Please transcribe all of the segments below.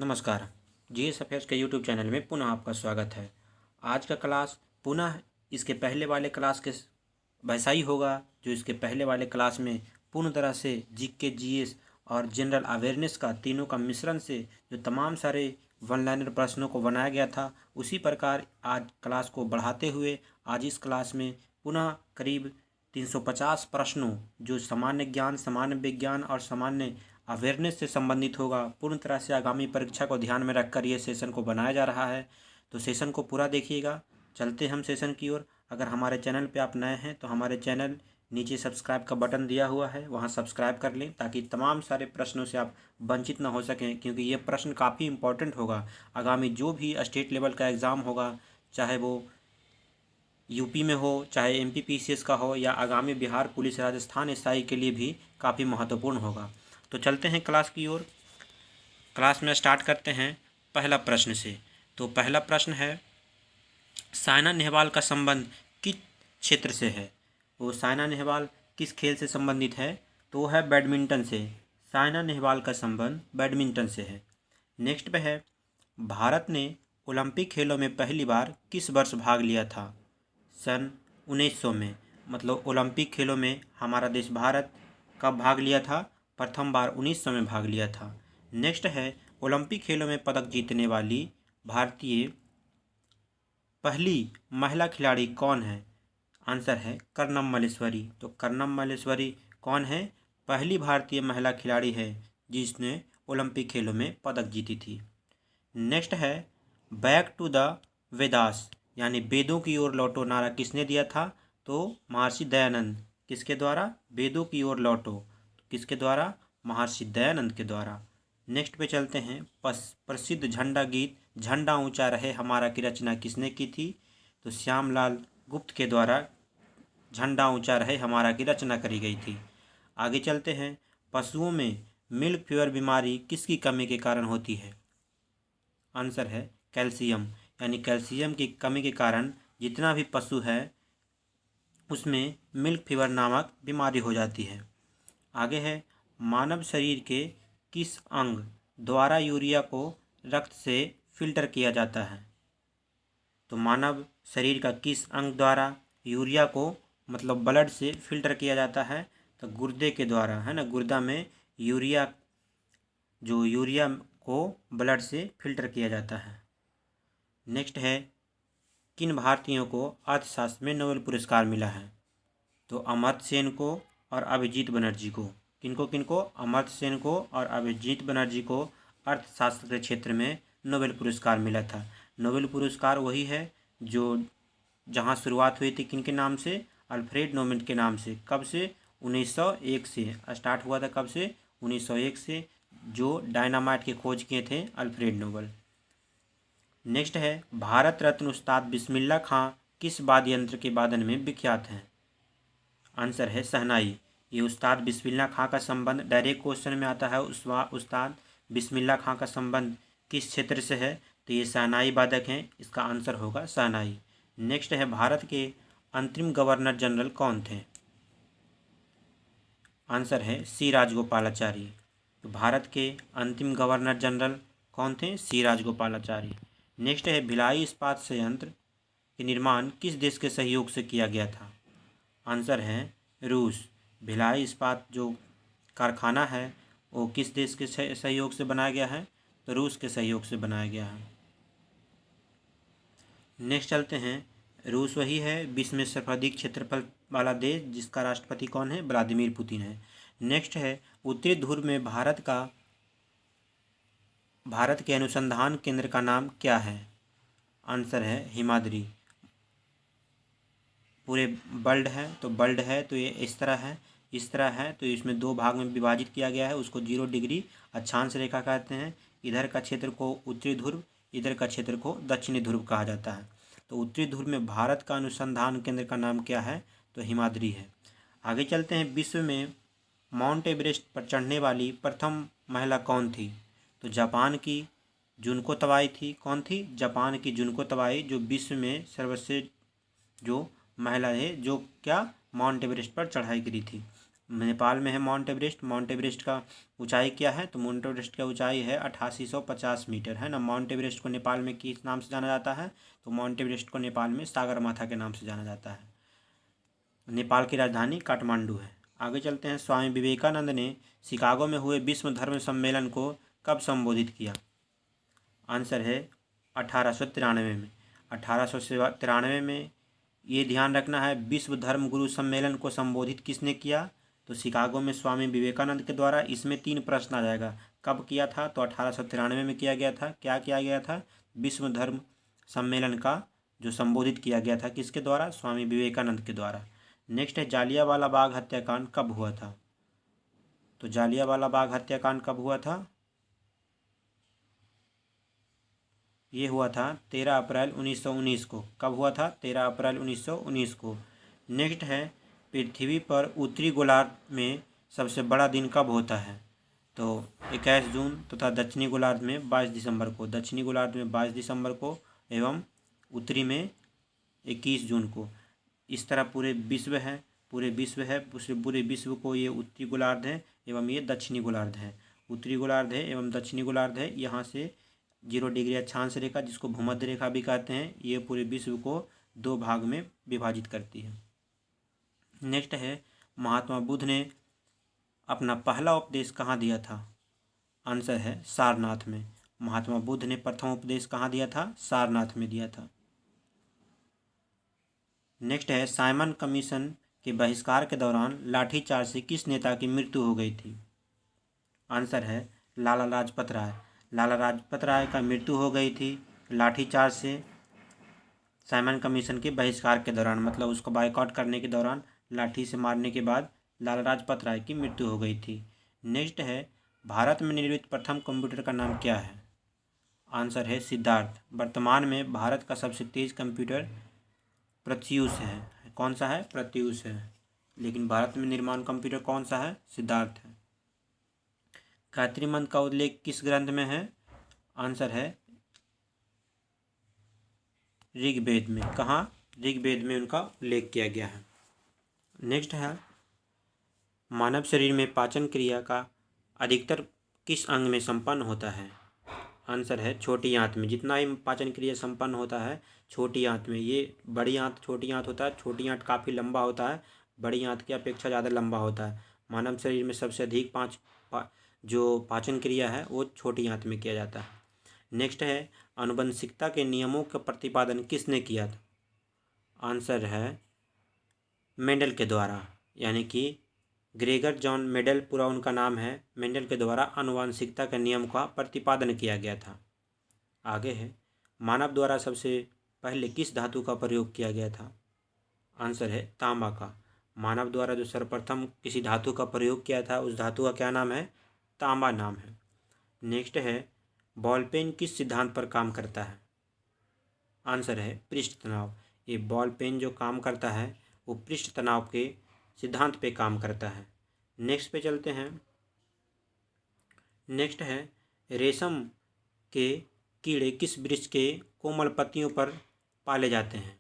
नमस्कार। GS affairs के YouTube channel में पुनः आपका स्वागत है। आज का क्लास पुनः इसके पहले वाले क्लास के वैसा ही होगा जो इसके पहले वाले क्लास में पूर्ण तरह से जीके, जीएस और जनरल अवेयरनेस का तीनों का मिश्रण से जो तमाम सारे वन लाइनर प्रश्नों को बनाया गया था, उसी प्रकार आज क्लास को बढ़ाते हुए आज इस क्लास में पुनः करीब 350 प्रश्नों जो सामान्य ज्ञान, सामान्य विज्ञान और सामान्य अवेयरनेस से संबंधित होगा, पूर्ण तरह से आगामी परीक्षा को ध्यान में रखकर ये सेशन को बनाया जा रहा है। तो सेशन को पूरा देखिएगा। चलते हम सेशन की ओर। अगर हमारे चैनल पे आप नए हैं तो हमारे चैनल नीचे सब्सक्राइब का बटन दिया हुआ है, वहाँ सब्सक्राइब कर लें ताकि तमाम सारे प्रश्नों से आप वंचित ना हो सकें, क्योंकि ये प्रश्न काफ़ी इंपॉर्टेंट होगा। आगामी जो भी स्टेट लेवल का एग्ज़ाम होगा, चाहे वो यूपी में हो, चाहे एमपीपीसीएस का हो या आगामी बिहार पुलिस, राजस्थान एसआई के लिए भी काफ़ी महत्वपूर्ण होगा। तो चलते हैं क्लास की ओर। क्लास में स्टार्ट करते हैं पहला प्रश्न से। तो पहला प्रश्न है, साइना नेहवाल का संबंध किस क्षेत्र से है? वो साइना नेहवाल किस खेल से संबंधित है? तो वो है बैडमिंटन से। साइना नेहवाल का संबंध बैडमिंटन से है। नेक्स्ट पे है, भारत ने ओलंपिक खेलों में पहली बार किस वर्ष भाग लिया था? सन 1900 में। मतलब ओलंपिक खेलों में हमारा देश भारत कब भाग लिया था? प्रथम बार 1900 में भाग लिया था। नेक्स्ट है, ओलंपिक खेलों में पदक जीतने वाली भारतीय पहली महिला खिलाड़ी कौन है? आंसर है कर्णम मल्लेश्वरी। तो कर्णम मल्लेश्वरी कौन है? पहली भारतीय महिला खिलाड़ी है जिसने ओलंपिक खेलों में पदक जीती थी। नेक्स्ट है, बैक टू द वेदास यानी वेदों की ओर लौटो नारा किसने दिया था? तो महर्षि दयानंद। किसके द्वारा? वेदों की ओर लौटो। किसके द्वारा? महर्षि दयानंद के द्वारा। नेक्स्ट पे चलते हैं, प्रसिद्ध झंडा गीत झंडा ऊंचा रहे हमारा की रचना किसने की थी? तो श्यामलाल गुप्त के द्वारा झंडा ऊंचा रहे हमारा की रचना करी गई थी। आगे चलते हैं, पशुओं में मिल्क फीवर बीमारी किसकी कमी के कारण होती है? आंसर है कैल्शियम। यानी कैल्शियम की कमी के कारण जितना भी पशु है उसमें मिल्क फीवर नामक बीमारी हो जाती है। आगे है, मानव शरीर के किस अंग द्वारा यूरिया को रक्त से फिल्टर किया जाता है? तो मानव शरीर का किस अंग द्वारा यूरिया को मतलब ब्लड से फिल्टर किया जाता है? तो गुर्दे के द्वारा, है ना। गुर्दा में यूरिया को ब्लड से फिल्टर किया जाता है। नेक्स्ट है, किन भारतीयों को अर्थशास्त्र में नोबेल पुरस्कार मिला है? तो अमर्त्य सेन को और अभिजीत बनर्जी को। किनको किनको? अमर्त्य सेन को और अभिजीत बनर्जी को अर्थशास्त्र के क्षेत्र में नोबेल पुरस्कार मिला था। नोबेल पुरस्कार वही है जो जहाँ शुरुआत हुई थी किनके नाम से? अल्फ्रेड नोबेल के नाम से। कब से? 1901 से स्टार्ट हुआ था। कब से? 1901 से, जो डायनामाइट की खोज किए थे अल्फ्रेड नोबेल। नेक्स्ट है, भारत रत्न उस्ताद बिस्मिल्लाह खां किस वाद्य यंत्र के वादन में विख्यात हैं? आंसर है शहनाई। ये उस्ताद बिस्मिल्लाह खां का संबंध डायरेक्ट क्वेश्चन में आता है। उस्ताद बिस्मिल्लाह खां का संबंध किस क्षेत्र से है? तो ये शहनाई वादक हैं। इसका आंसर होगा शहनाई। नेक्स्ट है, भारत के अंतरिम गवर्नर जनरल कौन थे? आंसर है सी राजगोपालाचारी। तो भारत के अंतिम गवर्नर जनरल कौन थे? सी राजगोपालाचारी। नेक्स्ट है, भिलाई इस्पात संयंत्र के निर्माण किस देश के सहयोग से किया गया था? आंसर है रूस। भिलाई इस्पात जो कारखाना है वो किस देश के सहयोग से बनाया गया है? तो रूस के सहयोग से बनाया गया है। नेक्स्ट चलते हैं, रूस वही है विश्व में सर्वाधिक क्षेत्रफल वाला देश जिसका राष्ट्रपति कौन है? व्लादिमीर पुतिन है। नेक्स्ट है, उत्तरी ध्रुव में भारत के अनुसंधान केंद्र का नाम क्या है? आंसर है हिमाद्री। पूरे वर्ल्ड है तो वर्ल्ड है तो ये इस तरह है तो इसमें दो भाग में विभाजित किया गया है। उसको 0 डिग्री अक्षांश रेखा कहते हैं। इधर का क्षेत्र को उत्तरी ध्रुव, इधर का क्षेत्र को दक्षिणी ध्रुव कहा जाता है। तो उत्तरी ध्रुव में भारत का अनुसंधान केंद्र का नाम क्या है? तो हिमाद्री है। आगे चलते हैं, विश्व में माउंट एवरेस्ट पर चढ़ने वाली प्रथम महिला कौन थी? तो जापान की जुनको तवाई थी। कौन थी? जापान की जुनको तवाई, जो विश्व में सर्वश्रेष्ठ जो महिला है जो क्या माउंट एवरेस्ट पर चढ़ाई करी थी। नेपाल में है माउंट एवरेस्ट। माउंट एवरेस्ट का ऊंचाई क्या है? तो माउंट एवरेस्ट का ऊंचाई है 8850 मीटर, है ना। माउंट एवरेस्ट को नेपाल में किस नाम से जाना जाता है? तो माउंट एवरेस्ट को नेपाल में सागरमाथा के नाम से जाना जाता है। नेपाल की राजधानी काठमांडू है। आगे चलते हैं। स्वामी विवेकानंद ने शिकागो में हुए विश्व धर्म सम्मेलन को कब संबोधित किया? आंसर है 1893 में। 1893 में। ये ध्यान रखना है, विश्व धर्म गुरु सम्मेलन को संबोधित किसने किया? तो शिकागो में स्वामी विवेकानंद के द्वारा। इसमें 3 प्रश्न आ जाएगा। कब किया था? तो 1893 में किया गया था। क्या किया गया था? विश्व धर्म सम्मेलन का जो संबोधित किया गया था किसके द्वारा? स्वामी विवेकानंद के द्वारा। नेक्स्ट है, जालियांवाला बाग हत्याकांड कब हुआ था? तो जालियांवाला बाग हत्याकांड कब हुआ था? ये हुआ था 13 अप्रैल 1919 को। कब हुआ था? 13 अप्रैल 1919 को। नेक्स्ट है, पृथ्वी पर उत्तरी गोलार्ध में सबसे बड़ा दिन कब होता है? तो 21 जून तथा दक्षिणी गोलार्ध में 22 दिसंबर को। दक्षिणी गोलार्ध में 22 दिसंबर को एवं उत्तरी में 21 जून को। इस तरह पूरे विश्व है, पूरे विश्व को ये उत्तरी गोलार्ध है एवं ये दक्षिणी गोलार्ध है। उत्तरी गोलार्ध है एवं दक्षिणी गोलार्ध है। यहाँ से 0 डिग्री अक्षांश रेखा, जिसको भूमध्य रेखा भी कहते हैं, ये पूरे विश्व को 2 भाग में विभाजित करती है। नेक्स्ट है, महात्मा बुद्ध ने अपना पहला उपदेश कहाँ दिया था? आंसर है सारनाथ में। महात्मा बुद्ध ने प्रथम उपदेश कहाँ दिया था? सारनाथ में दिया था। नेक्स्ट है, साइमन कमीशन के बहिष्कार के दौरान लाठीचार्ज से किस नेता की मृत्यु हो गई थी? आंसर है लाला लाजपत राय। लाला लाजपत राय का मृत्यु हो गई थी लाठीचार्ज से साइमन कमीशन के बहिष्कार के दौरान, मतलब उसको बायकॉट करने के दौरान लाठी से मारने के बाद लाला लाजपत राय की मृत्यु हो गई थी। नेक्स्ट है, भारत में निर्मित प्रथम कंप्यूटर का नाम क्या है? आंसर है सिद्धार्थ। वर्तमान में भारत का सबसे तेज कंप्यूटर प्रत्यूष है। कौन सा है? प्रत्यूष है। लेकिन भारत में निर्माण कंप्यूटर कौन सा है? सिद्धार्थ है। गायत्री मंत्र का उल्लेख किस ग्रंथ में है? आंसर है ऋग्वेद में। कहाँ? ऋग्वेद में उनका उल्लेख किया गया है। नेक्स्ट है, मानव शरीर में पाचन क्रिया का अधिकतर किस अंग में संपन्न होता है? आंसर है छोटी आंत में। जितना ही पाचन क्रिया संपन्न होता है छोटी आंत में। ये बड़ी आंत छोटी आंत होता है। छोटी आंत काफ़ी लंबा होता है, बड़ी आंत की अपेक्षा ज़्यादा लंबा होता है। मानव शरीर में सबसे अधिक जो पाचन क्रिया है वो छोटी आंत में किया जाता है। नेक्स्ट है, आनुवंशिकता के नियमों का प्रतिपादन किसने किया था? आंसर है मेंडल के द्वारा, यानी कि ग्रेगर जॉन मेंडल पूरा उनका नाम है। मेंडल के द्वारा आनुवंशिकता के नियम का प्रतिपादन किया गया था। आगे है, मानव द्वारा सबसे पहले किस धातु का प्रयोग किया गया था? आंसर है तांबा का। मानव द्वारा जो सर्वप्रथम किसी धातु का प्रयोग किया था उस धातु का क्या नाम है? तांबा नाम है। नेक्स्ट है, बॉल पेन किस सिद्धांत पर काम करता है? आंसर है पृष्ठ तनाव। ये बॉल पेन जो काम करता है वो पृष्ठ तनाव के सिद्धांत पे काम करता है। नेक्स्ट पे चलते हैं। नेक्स्ट है, रेशम के कीड़े किस वृक्ष के कोमल पत्तियों पर पाले जाते हैं?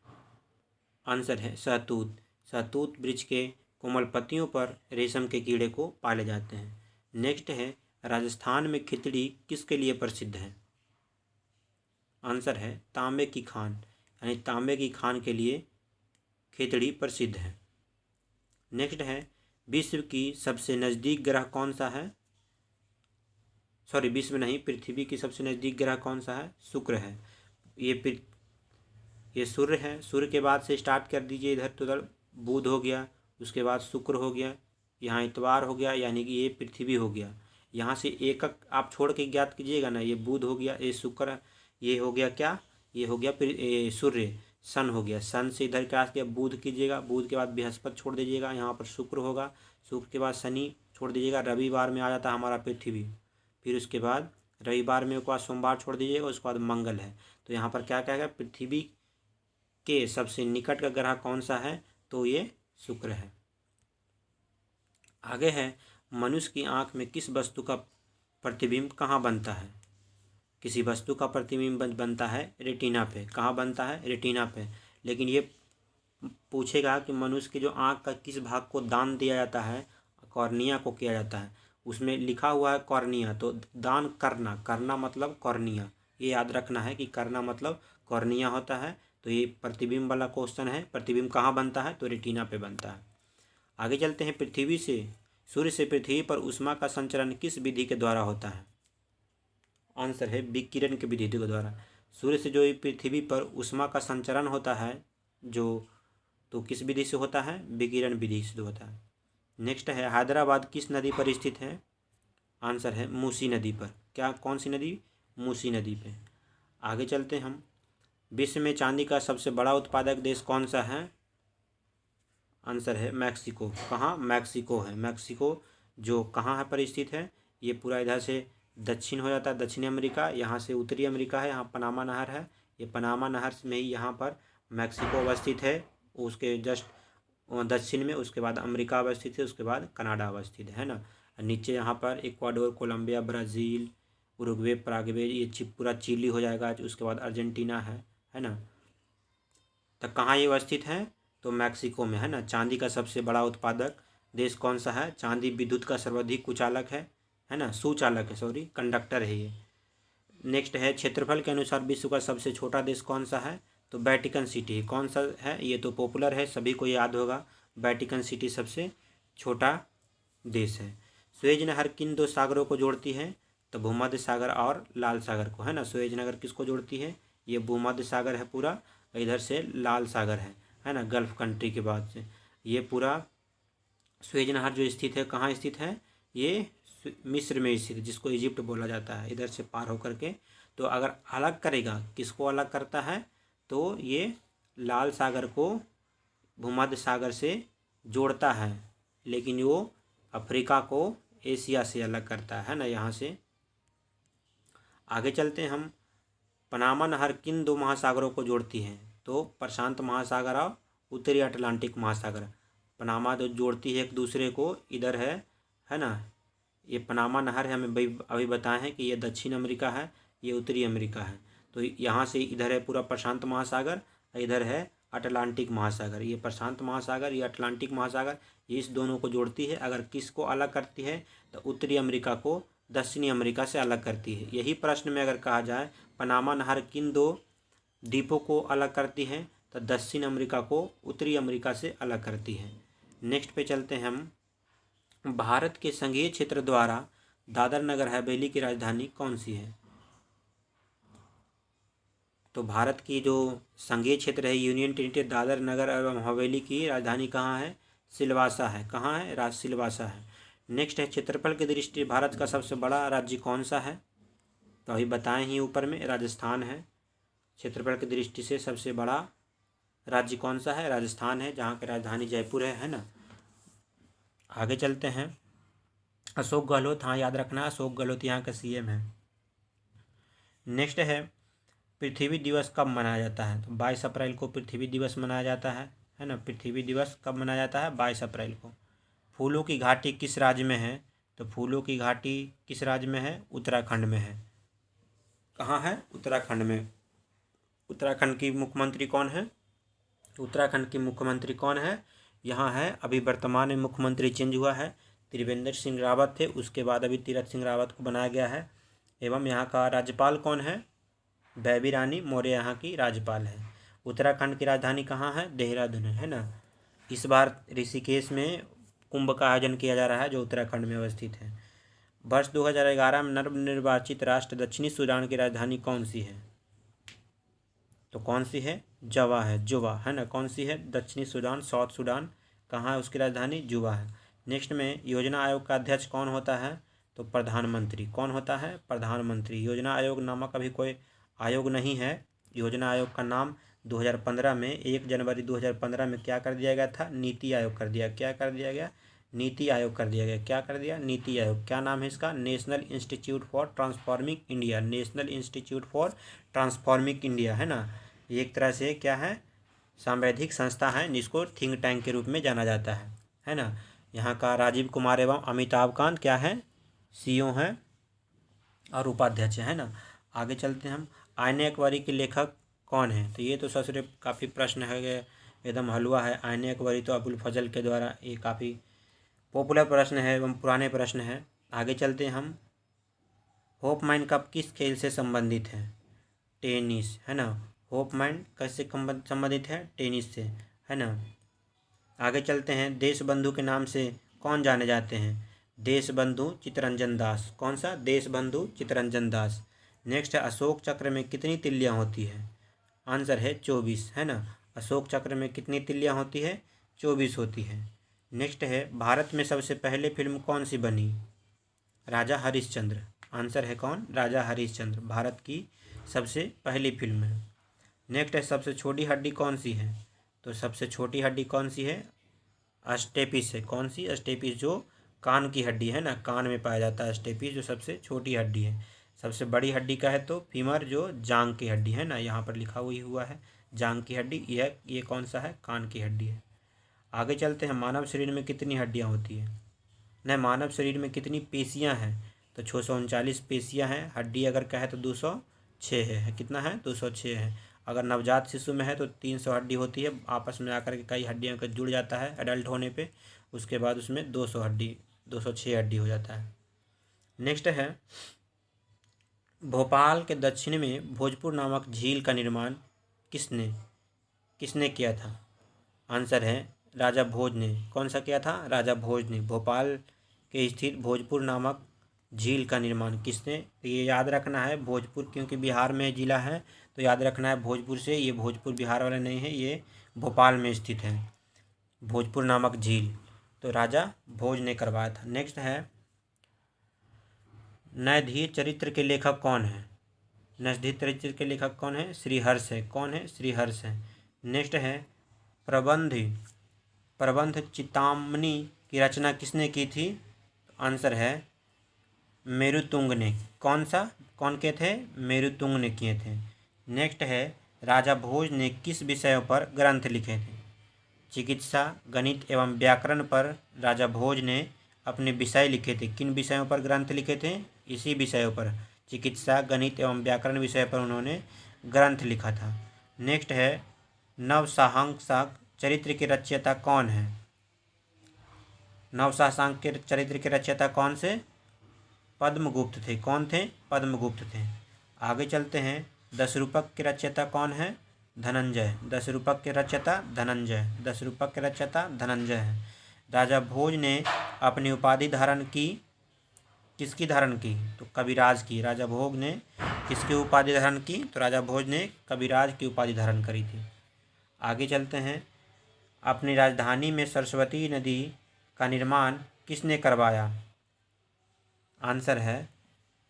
आंसर है शहतूत। शहतूत वृक्ष के कोमल पत्तियों पर रेशम के कीड़े को पाले जाते हैं। नेक्स्ट है, राजस्थान में खिचड़ी किसके लिए प्रसिद्ध है? आंसर है तांबे की खान, यानी तांबे की खान के लिए खिचड़ी प्रसिद्ध है। नेक्स्ट है, विश्व की सबसे नज़दीक ग्रह कौन सा है? सॉरी, विश्व नहीं, पृथ्वी की सबसे नज़दीक ग्रह कौन सा है? शुक्र है। ये सूर्य है। सूर्य के बाद से स्टार्ट कर दीजिए इधर तो उधर। बुध हो गया, उसके बाद शुक्र हो गया, यहाँ इतवार हो गया, यानी कि ये पृथ्वी हो गया। यहाँ से एक आप छोड़ के ज्ञात कीजिएगा ना। ये बुध हो गया, ये शुक्र, ये हो गया क्या? ये हो गया सूर्य। सन हो गया। सन से इधर क्या किया? बुध कीजिएगा। बुध के बाद बृहस्पति छोड़ दीजिएगा, यहाँ पर शुक्र होगा। शुक्र के बाद शनि छोड़ दीजिएगा। रविवार में आ जाता है हमारा पृथ्वी। फिर उसके बाद रविवार में उसके बाद सोमवार छोड़ दीजिएगा, उसके बाद मंगल है। तो यहाँ पर क्या कहेगा? पृथ्वी के सबसे निकट का ग्रह कौन सा है? तो ये शुक्र है। आगे है, मनुष्य की आंख में किस वस्तु का प्रतिबिंब कहाँ बनता है? किसी वस्तु का प्रतिबिंब बनता है रेटिना पे। कहाँ बनता है? रेटिना पे। लेकिन ये पूछेगा कि मनुष्य के जो आँख का किस भाग को दान दिया जाता है, कॉर्निया को किया जाता है। उसमें लिखा हुआ है कॉर्निया, तो दान करना, करना मतलब कॉर्निया, ये याद रखना है कि करना मतलब कॉर्निया होता है। तो ये प्रतिबिंब वाला क्वेश्चन है। प्रतिबिंब कहाँ बनता है? तो रेटिना पे बनता है। आगे चलते हैं। सूर्य से पृथ्वी पर ऊष्मा का संचरण किस विधि के द्वारा होता है? आंसर है विकिरण की विधि के द्वारा। सूर्य से जो पृथ्वी पर ऊष्मा का संचरण होता है तो किस विधि से होता है? विकिरण विधि से होता है। नेक्स्ट है, हैदराबाद किस नदी पर स्थित है? आंसर है मूसी नदी पर। क्या, कौन सी नदी? मूसी नदी पे। आगे चलते हैं हम। विश्व में चांदी का सबसे बड़ा उत्पादक देश कौन सा है? आंसर है मैक्सिको। कहाँ? मैक्सिको है। मैक्सिको जो कहाँ है पर स्थित है? ये पूरा इधर से दक्षिण हो जाता है, दक्षिणी अमेरिका, यहाँ से उत्तरी अमेरिका है, यहाँ पनामा नहर है, ये पनामा नहर में ही यहाँ पर मैक्सिको अवस्थित है। उसके जस्ट दक्षिण में उसके बाद अमेरिका अवस्थित है, उसके बाद कनाडा अवस्थित है ना। नीचे यहाँ पर Ecuador, Colombia, Brazil, Uruguay, Paraguay, ये पूरा चिली हो जाएगा। उसके बाद अर्जेंटीना है ना। तो कहाँ ये अवस्थित है? तो मैक्सिको में है ना। चांदी का सबसे बड़ा उत्पादक देश कौन सा है? चांदी विद्युत का सर्वाधिक कुचालक है ना, सुचालक है, सॉरी, कंडक्टर है ये। नेक्स्ट है, क्षेत्रफल के अनुसार विश्व का सबसे छोटा देश कौन सा है? तो वेटिकन सिटी। कौन सा है? ये तो पॉपुलर है, सभी को याद होगा। वेटिकन सिटी सबसे छोटा देश है। सुएज नहर किन दो सागरों को जोड़ती है? तो भूमध्य सागर और लाल सागर को, है ना। सुएज नहर किसको जोड़ती है? ये भूमध्य सागर है पूरा, इधर से लाल सागर है ना, गल्फ कंट्री के बाद से। ये पूरा सुएज नहर जो स्थित है, कहाँ स्थित है? ये मिस्र में स्थित है, जिसको इजिप्ट बोला जाता है, इधर से पार होकर के। तो अगर अलग करेगा, किसको अलग करता है? तो ये लाल सागर को भूमध्य सागर से जोड़ता है, लेकिन वो अफ्रीका को एशिया से अलग करता है ना, यहाँ से। आगे चलते हैं हम। पनामा नहर किन दो महासागरों को जोड़ती है? तो प्रशांत महासागर और उत्तरी अटलांटिक महासागर। पनामा जो जोड़ती है एक दूसरे को, इधर है ना। ये पनामा नहर है, हमें अभी बताए हैं कि ये दक्षिण अमेरिका है, ये उत्तरी अमेरिका है। तो यहाँ से इधर है पूरा प्रशांत महासागर, इधर है अटलांटिक महासागर। ये प्रशांत महासागर, ये अटलांटिक महासागर, ये इस दोनों को जोड़ती है। अगर किसको अलग करती है? तो उत्तरी अमेरिका को दक्षिणी अमेरिका से अलग करती है। यही प्रश्न में अगर कहा जाए पनामा नहर किन दो द्वीपों को अलग करती है? तो दक्षिण अमेरिका को उत्तरी अमेरिका से अलग करती है। नेक्स्ट पे चलते हैं हम। भारत के संघीय क्षेत्र द्वारा दादर नगर हवेली की राजधानी कौन सी है? तो भारत की जो संघीय क्षेत्र है, यूनियन टेरिटरी, दादर नगर एवं हवेली की राजधानी कहाँ है? सिलवासा है। कहाँ है? सिलवासा है। नेक्स्ट है, क्षेत्रफल की दृष्टि भारत का सबसे बड़ा राज्य कौन सा है? तो अभी बताएं ही ऊपर में, राजस्थान है। क्षेत्रफल की दृष्टि से सबसे बड़ा राज्य कौन सा है? राजस्थान है, जहाँ की राजधानी जयपुर है ना। आगे चलते हैं। अशोक गहलोत, हाँ याद रखना, अशोक गहलोत यहाँ का सीएम है। नेक्स्ट है, पृथ्वी दिवस कब मनाया जाता है? तो 22 अप्रैल को पृथ्वी दिवस मनाया जाता है ना। पृथ्वी दिवस कब मनाया जाता है? 22 अप्रैल को। फूलों की घाटी किस राज्य में है? तो फूलों की घाटी किस राज्य में है? उत्तराखंड में है। कहाँ है? उत्तराखंड में। उत्तराखंड की मुख्यमंत्री कौन है? उत्तराखंड की मुख्यमंत्री कौन है? यहाँ है, अभी वर्तमान में मुख्यमंत्री चेंज हुआ है, त्रिवेंद्र सिंह रावत थे, उसके बाद अभी तीरथ सिंह रावत को बनाया गया है। एवं यहाँ का राज्यपाल कौन है? बेबी रानी मौर्य यहाँ की राज्यपाल है। उत्तराखंड की राजधानी कहाँ है? देहरादून है ना। इस बार ऋषिकेश में कुंभ का आयोजन किया जा रहा है, जो उत्तराखंड में अवस्थित है। वर्ष 2011 में नवनिर्वाचित राष्ट्र दक्षिणी सूडान की राजधानी कौन सी है? तो कौन सी है? जुबा है, जुबा है ना। कौन सी है? दक्षिणी सूडान, साउथ सूडान। कहाँ है उसकी राजधानी? जुबा है। नेक्स्ट में, योजना आयोग का अध्यक्ष कौन होता है? तो प्रधानमंत्री। कौन होता है? प्रधानमंत्री। योजना आयोग नामक अभी कोई आयोग नहीं है। योजना आयोग का नाम 2015 में 1 जनवरी 2015 में क्या कर दिया गया था? नीति आयोग कर दिया। क्या कर दिया गया? नीति आयोग कर दिया गया। क्या कर दिया? नीति आयोग। क्या नाम है इसका? National institute for transforming India. National institute for transforming India है ना। ये एक तरह से क्या है? सांवैधिक संस्था है, जिसको थिंक टैंक के रूप में जाना जाता है ना। यहाँ का राजीव कुमार एवं अमिताभ कांत क्या है? सीईओ हैं और उपाध्यक्ष है ना। आगे चलते हैं हम। आईने अकबरी के लेखक कौन है? तो ये तो ससुरे काफ़ी प्रश्न है, एकदम हलवा है। आईने अकबरी तो अबुल फजल के द्वारा ये काफ़ी पॉपुलर प्रश्न है एवं पुराने प्रश्न है। आगे चलते हैं हम। होपमैन कप किस खेल से संबंधित है? टेनिस, है ना। होपमैन कैसे संबंधित है? टेनिस से, है ना। आगे चलते हैं। देशबंधु के नाम से कौन जाने जाते हैं? देशबंधु चित्तरंजन दास। कौन सा? देशबंधु चित्तरंजन दास। नेक्स्ट है, अशोक चक्र में कितनी तिल्लियाँ होती है? आंसर है 24, है ना। अशोक चक्र में कितनी तिल्लियाँ होती है? 24 होती है। नेक्स्ट है, भारत में सबसे पहले फिल्म कौन सी बनी? राजा हरिश्चंद्र। आंसर है कौन? राजा हरिश्चंद्र भारत की सबसे पहली फिल्म है। नेक्स्ट है, सबसे छोटी हड्डी कौन सी है? तो सबसे छोटी हड्डी कौन सी है? अस्टेपिस है। कौन सी? अस्टेपिस, जो कान की हड्डी है ना, कान में पाया जाता है अस्टेपिस, जो सबसे छोटी हड्डी है। सबसे बड़ी हड्डी का है तो फीमर, जो जांग की हड्डी है ना, यहाँ पर लिखा हुआ है जांग की हड्डी। ये कौन सा है? कान की हड्डी है। आगे चलते हैं। मानव शरीर में कितनी हड्डियाँ होती है? न मानव शरीर में कितनी पेशियाँ हैं? तो 639 पेशियाँ हैं। हड्डी अगर कहे तो 206 है। कितना है? 206 है। अगर नवजात शिशु में है तो 300 हड्डी होती है। आपस में आकर के कई हड्डियों का जुड़ जाता है एडल्ट होने पे, उसके बाद उसमें 206 हड्डी हो जाता है। नेक्स्ट है, भोपाल के दक्षिण में भोजपुर नामक झील का निर्माण किसने किया था? आंसर है राजा भोज ने। कौन सा किया था? राजा भोज ने। भोपाल के स्थित भोजपुर नामक झील का निर्माण किसने? तो ये याद रखना है, भोजपुर क्योंकि बिहार में ज़िला है तो याद रखना है भोजपुर से। ये भोजपुर बिहार वाला नहीं है, ये भोपाल में स्थित है भोजपुर नामक झील। तो राजा भोज ने करवाया था। नेक्स्ट है, नैधीर चरित्र के लेखक कौन है? नैधीर चरित्र के लेखक कौन है? श्रीहर्ष है। कौन है? श्रीहर्ष है। नेक्स्ट है, प्रबंध चिंतामणि की रचना किसने की थी? आंसर है मेरुतुंग ने। कौन सा? कौन के थे? मेरुतुंग ने किए थे। नेक्स्ट है, राजा भोज ने किस विषयों पर ग्रंथ लिखे थे? चिकित्सा, गणित एवं व्याकरण पर राजा भोज ने अपने विषय लिखे थे। किन विषयों पर ग्रंथ लिखे थे? इसी विषयों पर, चिकित्सा, गणित एवं व्याकरण विषय पर उन्होंने ग्रंथ लिखा था। नेक्स्ट है, नवसाहंक चरित्र के रचयिता कौन है? नवसाहंक के चरित्र के रचयिता कौन से? पद्मगुप्त थे। कौन थे? पद्मगुप्त थे। आगे चलते हैं। 10 रूपक के रचयिता कौन है? धनंजय। 10 रूपक के रचयिता धनंजय। 10 रूपक के रचयिता धनंजय है। राजा भोज ने अपनी उपाधि धारण की, किसकी धारण की? तो कविराज की। राजा भोज ने किसकी उपाधि धारण की? तो राजा भोज ने कविराज की उपाधि धारण करी थी। आगे चलते हैं। अपनी राजधानी में सरस्वती नदी का निर्माण किसने करवाया? आंसर है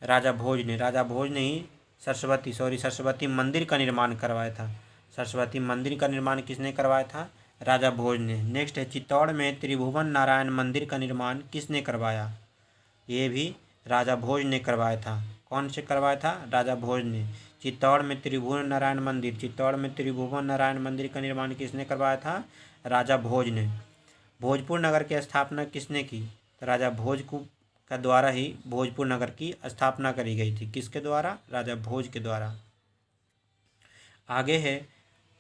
राजा भोज ने। राजा भोज ने ही सरस्वती मंदिर का निर्माण करवाया था। सरस्वती मंदिर का निर्माण किसने करवाया था? राजा भोज ने। नेक्स्ट है, चित्तौड़ में त्रिभुवन नारायण मंदिर का निर्माण किसने करवाया? ये भी राजा भोज ने करवाया था। कौन से करवाया था? राजा भोज ने। चित्तौड़ में त्रिभुवन नारायण मंदिर का निर्माण किसने करवाया था? राजा भोज ने। भोजपुर नगर की स्थापना किसने की? तो राजा भोज का द्वारा ही भोजपुर नगर की स्थापना करी गई थी। किसके द्वारा? राजा भोज के द्वारा। आगे है,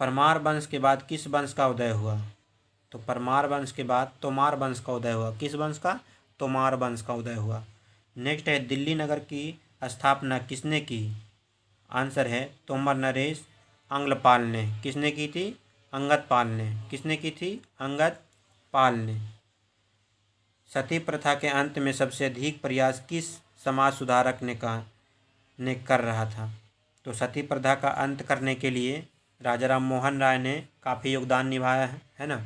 परमार वंश के बाद किस वंश का उदय हुआ? तो परमार वंश के बाद तोमार वंश का उदय हुआ। किस वंश का? तोमार वंश का उदय हुआ। नेक्स्ट है, दिल्ली नगर की स्थापना किसने की? आंसर है तोमर नरेश अंगपाल ने। किसने की थी? अंगद पाल ने। किसने की थी? अंगद पाल ने। सती प्रथा के अंत में सबसे अधिक प्रयास किस समाज सुधारक ने कर रहा था? तो सती प्रथा का अंत करने के लिए राजा राम मोहन राय ने काफ़ी योगदान निभाया है ना।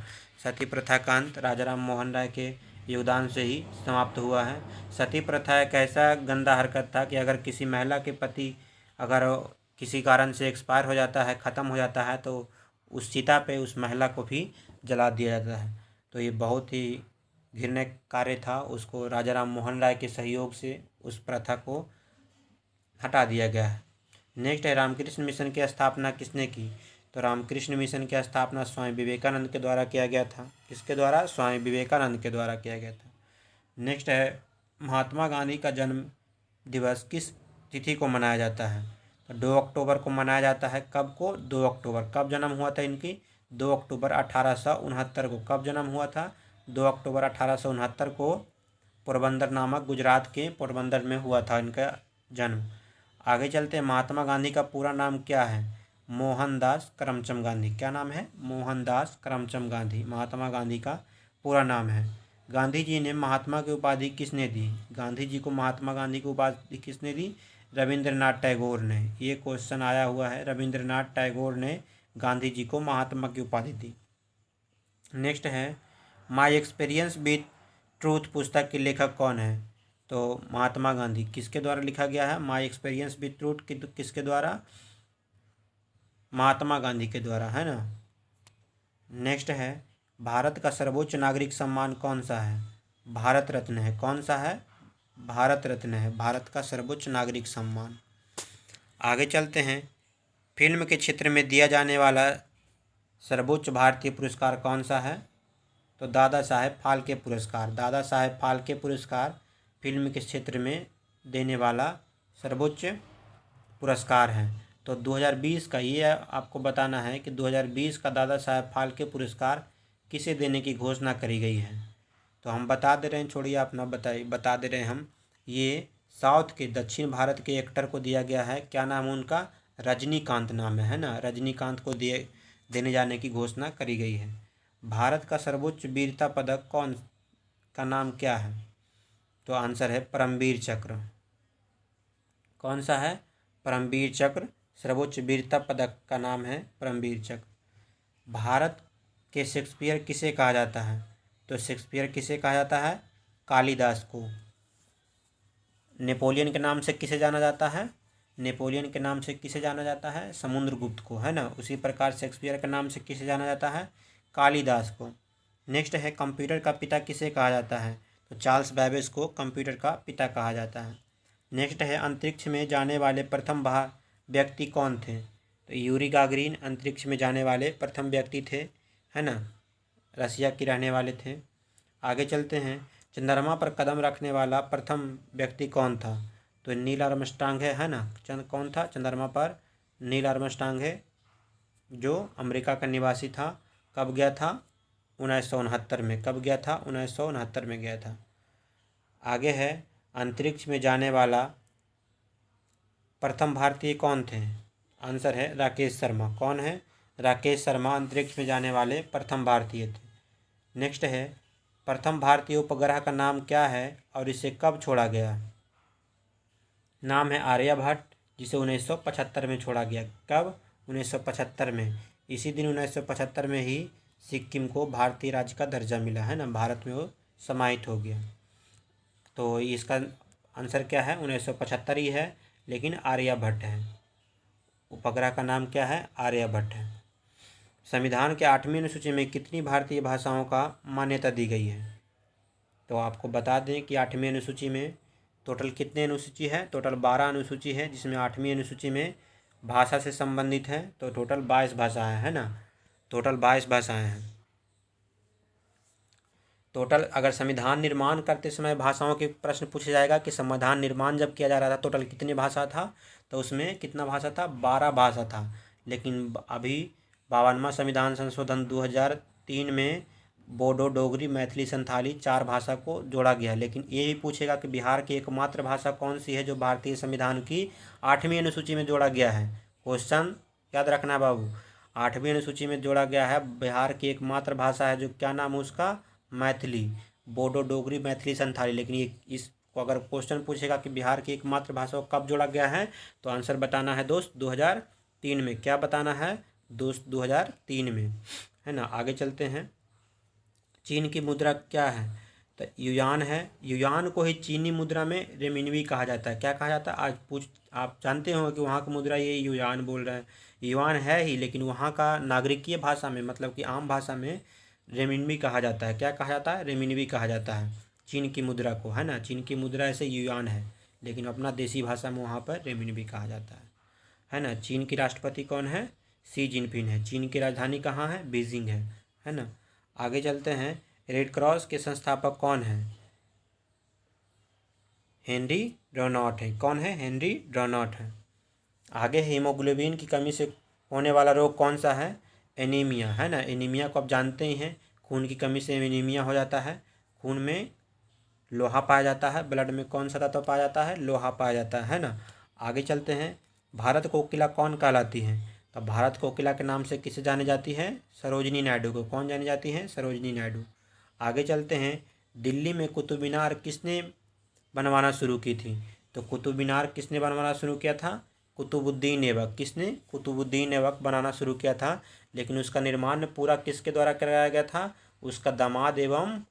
सती प्रथा का अंत राजा राम मोहन राय के योगदान से ही समाप्त हुआ है। सती प्रथा एक ऐसा गंदा हरकत था कि अगर किसी महिला के पति अगर किसी कारण से एक्सपायर हो जाता है, ख़त्म हो जाता है, तो उस चिता पे उस महिला को भी जला दिया जाता है। तो ये बहुत ही घृण्य कार्य था। उसको राजा राम मोहन राय के सहयोग से उस प्रथा को हटा दिया गया है। नेक्स्ट है, रामकृष्ण मिशन की स्थापना किसने की? तो रामकृष्ण मिशन की स्थापना स्वामी विवेकानंद के द्वारा किया गया था। किसके द्वारा? स्वामी विवेकानंद के द्वारा किया गया था। नेक्स्ट है, महात्मा गांधी का जन्म दिवस किस तिथि को मनाया जाता है? तो 2 अक्टूबर को मनाया जाता है। कब को? 2 अक्टूबर। कब जन्म हुआ था इनकी? 2 अक्टूबर 1869 को। कब जन्म हुआ था? 2 अक्टूबर 1869 को पोरबंदर नामक गुजरात के पोरबंदर में हुआ था इनका जन्म। आगे चलते हैं, महात्मा गांधी का पूरा नाम क्या है? मोहनदास करमचंद गांधी। क्या नाम है? मोहनदास करमचंद गांधी महात्मा गांधी का पूरा नाम है। गांधी जी ने महात्मा की उपाधि किसने दी? गांधी जी को महात्मा गांधी की उपाधि किसने दी? रविंद्रनाथ टैगोर ने। ये क्वेश्चन आया हुआ है, रविंद्रनाथ टैगोर ने गांधी जी को महात्मा की उपाधि दी। नेक्स्ट है, माई एक्सपीरियंस विथ ट्रूथ पुस्तक के लेखक कौन है? तो महात्मा गांधी। किसके द्वारा लिखा गया है माई एक्सपीरियंस विथ ट्रूथ? किसके द्वारा? महात्मा गांधी के द्वारा, है ना। नेक्स्ट है, भारत का सर्वोच्च नागरिक सम्मान कौन सा है? भारत रत्न है। कौन सा है? भारत रत्न है, भारत का सर्वोच्च नागरिक सम्मान। आगे चलते हैं, फिल्म के क्षेत्र में दिया जाने वाला सर्वोच्च भारतीय पुरस्कार कौन सा है? तो दादा साहेब फाल्के पुरस्कार। दादा साहेब फाल्के पुरस्कार फिल्म के क्षेत्र में देने वाला सर्वोच्च पुरस्कार है। तो 2020 का ये आपको बताना है कि 2020 का दादा साहेब फाल्के पुरस्कार किसे देने की घोषणा करी गई है? तो हम बता दे रहे हैं, छोड़िए अपना बता दे रहे हैं हम। ये साउथ के, दक्षिण भारत के एक्टर को दिया गया है। क्या नाम है उनका? रजनीकांत नाम है ना। रजनीकांत को देने जाने की घोषणा करी गई है। भारत का सर्वोच्च वीरता पदक कौन का नाम क्या है? तो आंसर है परमवीर चक्र। कौन सा है? परमवीर चक्र सर्वोच्च वीरता पदक का नाम है परमवीर चक्र। भारत के शेक्सपियर किसे कहा जाता है? तो शेक्सपियर किसे कहा जाता है? कालिदास को। नेपोलियन के नाम से किसे जाना जाता है? नेपोलियन के नाम से किसे जाना जाता है? समुद्रगुप्त को, है ना। उसी प्रकार शेक्सपियर के नाम से किसे जाना जाता है? कालिदास को। नेक्स्ट है, कंप्यूटर का पिता किसे कहा जाता है? तो चार्ल्स बैबेज को कंप्यूटर का पिता कहा जाता है। नेक्स्ट है, अंतरिक्ष में जाने वाले प्रथम व्यक्ति कौन थे? तो यूरी गागरिन अंतरिक्ष में जाने वाले प्रथम व्यक्ति थे, है ना। रसिया के रहने वाले थे। आगे चलते हैं, चंद्रमा पर कदम रखने वाला प्रथम व्यक्ति कौन था? तो नील आर्मस्ट्रांग है ना। कौन था चंद्रमा पर? नील आर्मस्ट्रांग है, जो अमेरिका का निवासी था। कब गया था? 1969 में। कब गया था? 1969 में गया था। आगे है, अंतरिक्ष में जाने वाला प्रथम भारतीय कौन थे? आंसर है राकेश शर्मा। कौन है? राकेश शर्मा अंतरिक्ष में जाने वाले प्रथम भारतीय थे। नेक्स्ट है, प्रथम भारतीय उपग्रह का नाम क्या है और इसे कब छोड़ा गया? नाम है आर्यभट्ट, जिसे 1975 में छोड़ा गया। कब? 1975 में। इसी दिन 1975 में ही सिक्किम को भारतीय राज्य का दर्जा मिला, है ना। भारत में वो समाहित हो गया। तो इसका आंसर क्या है? 1975 ही है, लेकिन आर्यभट्ट है। उपग्रह का नाम क्या है? आर्यभट्ट है। संविधान के 8वीं अनुसूची में कितनी भारतीय भाषाओं का मान्यता दी गई है? तो आपको बता दें कि 8वीं अनुसूची में टोटल कितने अनुसूची है? टोटल 12 अनुसूची है, जिसमें 8वीं अनुसूची में भाषा से संबंधित है। तो टोटल 22 भाषाएँ है ना। टोटल 22 भाषाएँ हैं। टोटल अगर संविधान निर्माण करते समय भाषाओं के प्रश्न पूछा जाएगा कि संविधान निर्माण जब किया जा रहा था टोटल कितनी भाषा था, तो उसमें कितना भाषा था? 12 भाषा था। लेकिन अभी 52वां संविधान संशोधन 2003 में बोडो, डोगरी, मैथिली, संथाली 4 भाषा को जोड़ा गया। लेकिन ये भी पूछेगा कि बिहार की एकमात्र भाषा कौन सी है जो भारतीय संविधान की 8वीं अनुसूची में जोड़ा गया है? क्वेश्चन याद रखना बाबू। 8वीं अनुसूची में जोड़ा गया है, बिहार की एकमात्र भाषा है जो, क्या नाम है उसका? मैथिली। बोडो, डोगरी, मैथिली, संथाली। लेकिन ये इसको अगर क्वेश्चन पूछेगा कि बिहार की एकमात्र भाषा को कब जोड़ा गया है, तो आंसर बताना है दोस्त 2003 में। क्या बताना है दोस्त? 2003 में, है ना। आगे चलते हैं, चीन की मुद्रा क्या है? तो युआन है। युआन को ही चीनी मुद्रा में रेमिनवी कहा जाता है। क्या कहा जाता है? आप जानते हो कि वहाँ का मुद्रा ये युआन बोल रहे हैं। युआन है ही, लेकिन वहाँ का नागरिकीय भाषा में, मतलब कि आम भाषा में रेमिनवी कहा जाता है। क्या कहा जाता है? रेमिनवी कहा जाता है चीन की मुद्रा को, है ना। चीन की मुद्रा ऐसे युआन है, लेकिन अपना देसी भाषा में वहाँ पर रेमिनवी कहा जाता है ना। चीन की राष्ट्रपति कौन है? शी जिनपिंग है। चीन की राजधानी कहाँ है? बीजिंग है ना। आगे चलते हैं, रेड क्रॉस के संस्थापक कौन है? हेनरी डोनाल्ड है। कौन है? हेनरी डोनाल्ड है। आगे, हीमोग्लोबिन की कमी से होने वाला रोग कौन सा है? एनीमिया, है ना। एनीमिया को आप जानते ही हैं, खून की कमी से एनीमिया हो जाता है, खून में लोहा पाया जाता है, ब्लड में कौन सा तत्व पाया जाता है, लोहा पाया जाता है ना। आगे चलते हैं, भारत कोकिला कौन कहलाती है, तो भारत कोकिला के नाम से किसे जानी जाती है, सरोजिनी नायडू को। कौन जानी जाती है, सरोजिनी नायडू। आगे चलते हैं, दिल्ली में कुतुब मीनार किसने बनवाना शुरू की थी, तो कुतुब मीनार किसने बनवाना शुरू किया था, कुतुबुद्दीन ऐबक। किसने, कुतुबुद्दीन ऐबक बनाना शुरू किया था, लेकिन उसका निर्माण पूरा किसके द्वारा कराया गया था, उसका दामाद एवं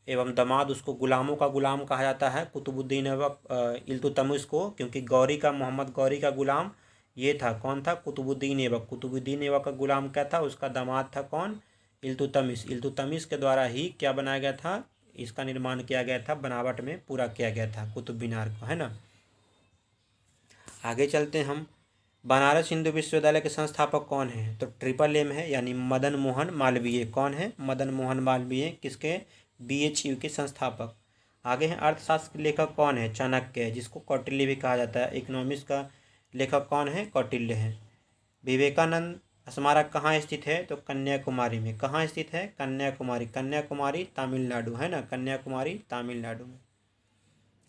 दामाद, उसको गुलामों का गुलाम कहा जाता है, कुतुबुद्दीन ऐबक इल्तुतमिश को, क्योंकि मोहम्मद गौरी का गुलाम ये था, कौन था, कुतुबुद्दीन ऐबक। कुतुबुद्दीन ऐबक का गुलाम क्या था, उसका दामाद था कौन, इल्तुतमिश। इल्तुतमिश के द्वारा ही क्या बनाया गया था, इसका निर्माण किया गया था, बनावट में पूरा किया गया था कुतुब मीनार को, है ना। आगे चलते हैं हम, बनारस हिंदू विश्वविद्यालय के संस्थापक कौन है, तो ट्रिपल एम है, यानी मदन मोहन मालवीय। कौन है, मदन मोहन मालवीय, किसके, BHU के संस्थापक। आगे हैं, अर्थशास्त्र के लेखक कौन है, चाणक्य, जिसको कौटिल्य भी कहा जाता है। इकोनॉमिक्स का लेखक कौन है, कौटिल्य है। विवेकानंद स्मारक कहाँ स्थित है, तो कन्याकुमारी में। कहाँ स्थित है, कन्याकुमारी। कन्याकुमारी तमिलनाडु, है ना, कन्याकुमारी तमिलनाडु में।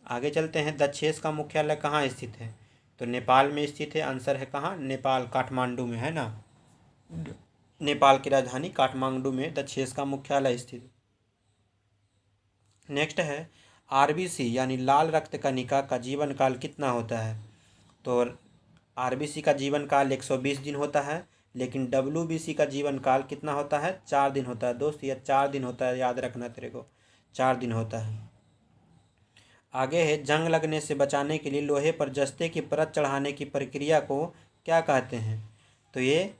आगे चलते हैं, दक्षेस का मुख्यालय कहाँ स्थित है, तो नेपाल में स्थित है। आंसर है कहाँ, नेपाल, काठमांडू में, है ना। नेपाल की राजधानी काठमांडू में दक्षेस का मुख्यालय स्थित। नेक्स्ट है, RBC यानी लाल रक्त कणिका का जीवन काल कितना होता है, तो RBC का जीवन काल 120 दिन होता है, लेकिन WBC का जीवन काल कितना होता है, 4 दिन होता है दोस्त। यह 4 दिन होता है, याद रखना तेरे को, 4 दिन होता है। आगे है, जंग लगने से बचाने के लिए लोहे पर जस्ते की परत चढ़ाने की प्रक्रिया को क्या कहते हैं, तो ये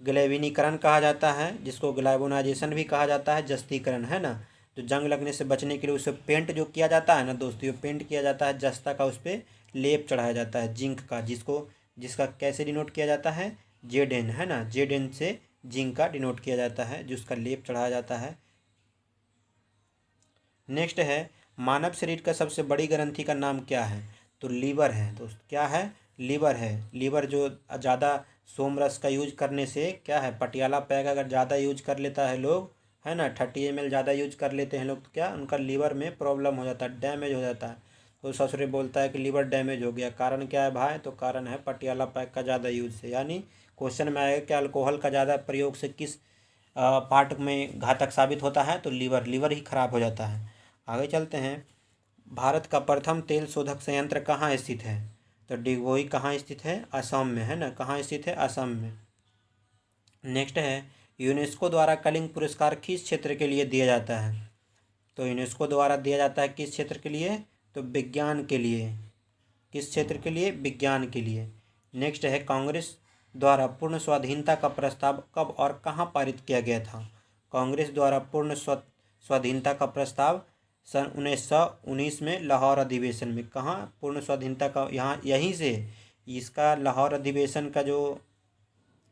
ग्लैविनीकरण कहा जाता है, जिसको ग्लैबोनाइजेशन भी कहा जाता है, जस्तीकरण, है ना। जो जंग लगने से बचने के लिए उसे पेंट जो किया जाता है ना दोस्तों, ये पेंट किया जाता है, जस्ता का उस पर लेप चढ़ाया जाता है जिंक का, जिसका कैसे डिनोट किया जाता है, ZN, है ना। ZN से जिंक का डिनोट किया जाता है, जिसका लेप चढ़ाया जाता है। नेक्स्ट है, मानव शरीर का सबसे बड़ी ग्रंथि का नाम क्या है, तो लीवर है दोस्त। क्या है, लीवर है। लीवर जो ज़्यादा सोमरस का यूज करने से क्या है, पटियाला पैक अगर ज़्यादा यूज कर लेता है लोग, है ना, 30 ml ज़्यादा यूज कर लेते हैं लोग, तो क्या उनका लीवर में प्रॉब्लम हो जाता है, डैमेज हो जाता है। तो ससुरे बोलता है कि लीवर डैमेज हो गया, कारण क्या है भाई, तो कारण है पटियाला पैक का ज़्यादा यूज से। यानी क्वेश्चन में आएगा कि अल्कोहल का ज़्यादा प्रयोग से किस पार्ट में घातक साबित होता है, तो लीवर ही खराब हो जाता है। आगे चलते हैं, भारत का प्रथम तेल शोधक संयंत्र कहाँ स्थित है, तो डिगबोई कहाँ स्थित है, असम में, है ना। कहाँ स्थित है, असम में। नेक्स्ट है, यूनेस्को द्वारा कलिंग पुरस्कार किस क्षेत्र के लिए दिया जाता है, तो यूनेस्को द्वारा दिया जाता है किस क्षेत्र के लिए, तो विज्ञान के लिए। किस क्षेत्र के लिए, विज्ञान के लिए। नेक्स्ट है, कांग्रेस द्वारा पूर्ण स्वाधीनता का प्रस्ताव कब और कहाँ पारित किया गया था, कांग्रेस द्वारा पूर्ण स्वाधीनता का प्रस्ताव सन 1919 में लाहौर अधिवेशन में। कहाँ पूर्ण स्वाधीनता का, यहाँ यहीं से इसका लाहौर अधिवेशन का जो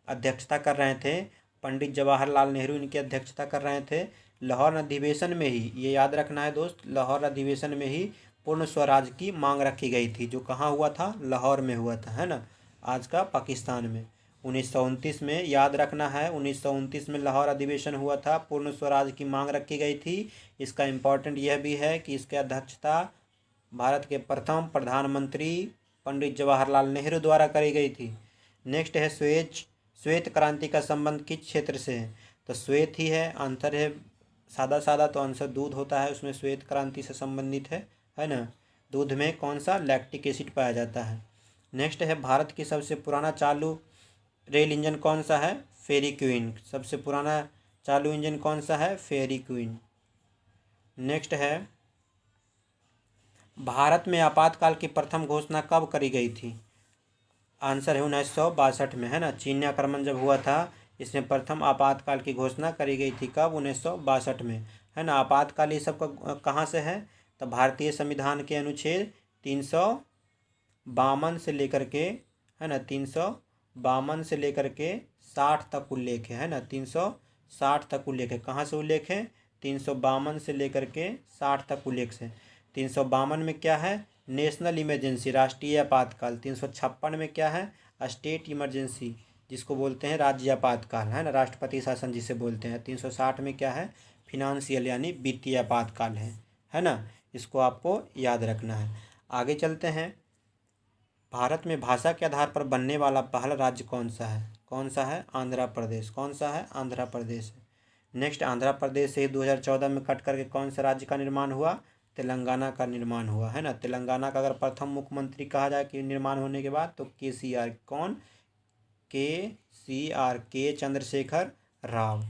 अध्यक्षता कर रहे थे पंडित जवाहरलाल नेहरू, इनकी अध्यक्षता कर रहे थे। लाहौर अधिवेशन में ही, ये याद रखना है दोस्त, लाहौर अधिवेशन में ही पूर्ण स्वराज की मांग रखी गई थी, जो कहाँ हुआ था, लाहौर में हुआ था, है ना, आज का पाकिस्तान में। 1929 में, याद रखना है, 1929 में लाहौर अधिवेशन हुआ था, पूर्ण स्वराज की मांग रखी गई थी। इसका इम्पोर्टेंट यह भी है कि इसकी अध्यक्षता भारत के प्रथम प्रधानमंत्री पंडित जवाहरलाल नेहरू द्वारा करी गई थी। नेक्स्ट है, श्वेत क्रांति का संबंध किस क्षेत्र से है, तो श्वेत ही है, आंसर है सादा सादा, तो आंसर दूध होता है, उसमें श्वेत क्रांति से संबंधित है ना। दूध में कौन सा, लैक्टिक एसिड पाया जाता है। नेक्स्ट है, भारत की सबसे पुराना चालू रेल इंजन कौन सा है, फेरी क्वीन। सबसे पुराना चालू इंजन कौन सा है, फेरी क्वीन। नेक्स्ट है, भारत में आपातकाल की प्रथम घोषणा कब करी गई थी, आंसर है 1962 में, है ना। चीनी आक्रमण जब हुआ था, इसमें प्रथम आपातकाल की घोषणा करी गई थी, कब, 1962 में, है ना। आपातकाल ये सब कहाँ से है, तो भारतीय संविधान के अनुच्छेद 352 से लेकर के, है ना, 352 से लेकर के 60 तक उल्लेख है ना, 360 तक उल्लेख है। कहाँ से उल्लेख है, 352 से लेकर के 60 तक उल्लेख से। 352 में क्या है, नेशनल इमरजेंसी, राष्ट्रीय आपातकाल। 356 में क्या है, स्टेट इमरजेंसी, जिसको बोलते हैं राज्यापातकाल, है ना, राष्ट्रपति शासन जिसे बोलते हैं। 360 में क्या है, फिनांशियल यानी वित्तीय आपातकाल है ना। इसको आपको याद रखना है। आगे चलते हैं। भारत में भाषा के आधार पर बनने वाला पहला राज्य कौन सा है? कौन सा है? आंध्र प्रदेश। कौन सा है? आंध्र प्रदेश है। नेक्स्ट, आंध्र प्रदेश से 2014 में कट करके कौन से राज्य का निर्माण हुआ? तेलंगाना का निर्माण हुआ, है ना। तेलंगाना का अगर प्रथम मुख्यमंत्री कहा जाए कि निर्माण होने के बाद, तो KCR। कौन? KCR, के चंद्रशेखर राव।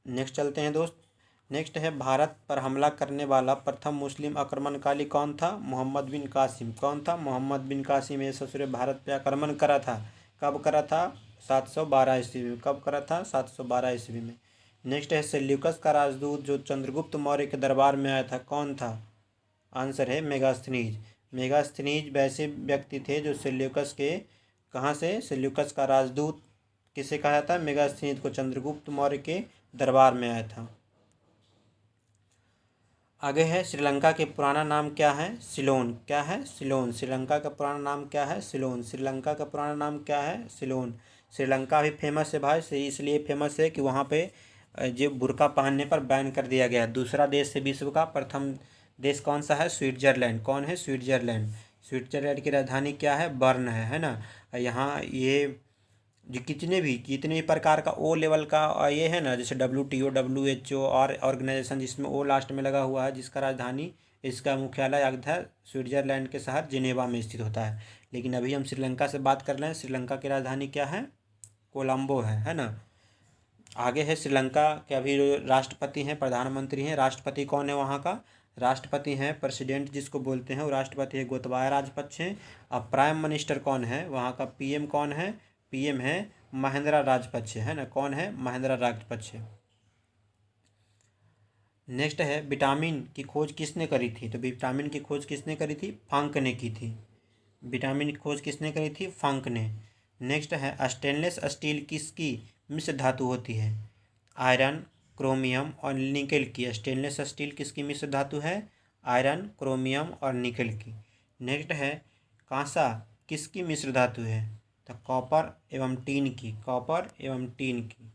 नेक्स्ट चलते हैं दोस्त। नेक्स्ट है, भारत पर हमला करने वाला प्रथम मुस्लिम आक्रमणकारी कौन था? मोहम्मद बिन कासिम। कौन था? मोहम्मद बिन कासिम। ये ससुरे भारत पे आक्रमण करा था। कब करा था? 712 ईस्वी में। कब करा था? 712 ईस्वी में। नेक्स्ट है, सेल्यूकस का राजदूत जो चंद्रगुप्त मौर्य के दरबार में आया था, कौन था? आंसर है मेगास्थनीज। मेगास्थनीज वैसे व्यक्ति थे जो सेल्यूकस के, कहाँ से? सेल्यूकस का राजदूत किसे कहा जाता है? मेगास्थनीज को चंद्रगुप्त मौर्य के दरबार में आया था। आगे है, श्रीलंका के पुराना नाम क्या है? सिलोन। क्या है? सिलोन। श्रीलंका का पुराना नाम क्या है? सिलोन। श्रीलंका का पुराना नाम क्या है? सिलोन। श्रीलंका भी फेमस है भाई, से इसलिए फेमस है कि वहाँ पे जो बुर्का पहनने पर बैन कर दिया गया है। दूसरा देश है विश्व का प्रथम देश कौन सा है? स्विट्जरलैंड। कौन है? स्विट्जरलैंड। स्विट्जरलैंड की राजधानी क्या है? बर्न है ना। यहाँ ये जो जितने भी प्रकार का ओ लेवल का ये है ना, जैसे WTO, WHO और ऑर्गेनाइजेशन जिसमें ओ लास्ट में लगा हुआ है, जिसका राजधानी, इसका मुख्यालय इधर स्विट्जरलैंड के शहर जिनेवा में स्थित होता है। लेकिन अभी हम श्रीलंका से बात कर रहे हैं। श्रीलंका की राजधानी क्या है? कोलंबो है ना। आगे है, श्रीलंका के अभी राष्ट्रपति हैं, प्रधानमंत्री हैं। राष्ट्रपति कौन है वहाँ का? राष्ट्रपति हैं प्रेसिडेंट जिसको बोलते हैं, वो राष्ट्रपति है गोतबाया राजपक्षे। अब प्राइम मिनिस्टर कौन है वहाँ का? PM कौन है? PM है महिंद्रा राजपक्षे, है ना। कौन है? महिंद्रा राजपक्षे। नेक्स्ट है, विटामिन की खोज किसने करी थी? तो विटामिन की खोज किसने करी थी? फंक ने की थी। विटामिन की खोज किसने करी थी? फंक ने। नेक्स्ट है, स्टेनलेस स्टील किसकी मिश्र धातु होती है? आयरन, क्रोमियम और निकल की। स्टेनलेस स्टील किसकी मिश्र धातु है? आयरन, क्रोमियम और निकल की। नेक्स्ट है, कांसा किसकी मिश्र धातु है? तो कॉपर एवं टीन की। कॉपर एवं टीन की,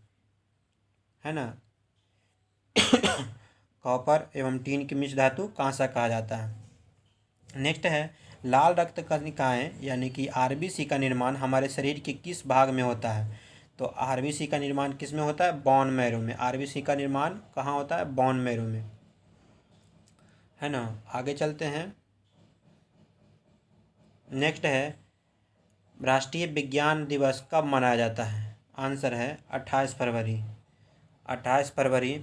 है ना। कॉपर एवं टीन की मिश्र धातु कांसा कहा जाता है। नेक्स्ट है, लाल रक्त कणिकाएं यानी कि RBC का निर्माण हमारे शरीर के किस भाग में होता है? तो RBC का निर्माण किस में होता है? बोन मैरो में। RBC का निर्माण कहाँ होता है? बोन मैरो में, है ना। आगे चलते हैं। नेक्स्ट है, राष्ट्रीय विज्ञान दिवस कब मनाया जाता है? आंसर है 28 फरवरी। 28 फरवरी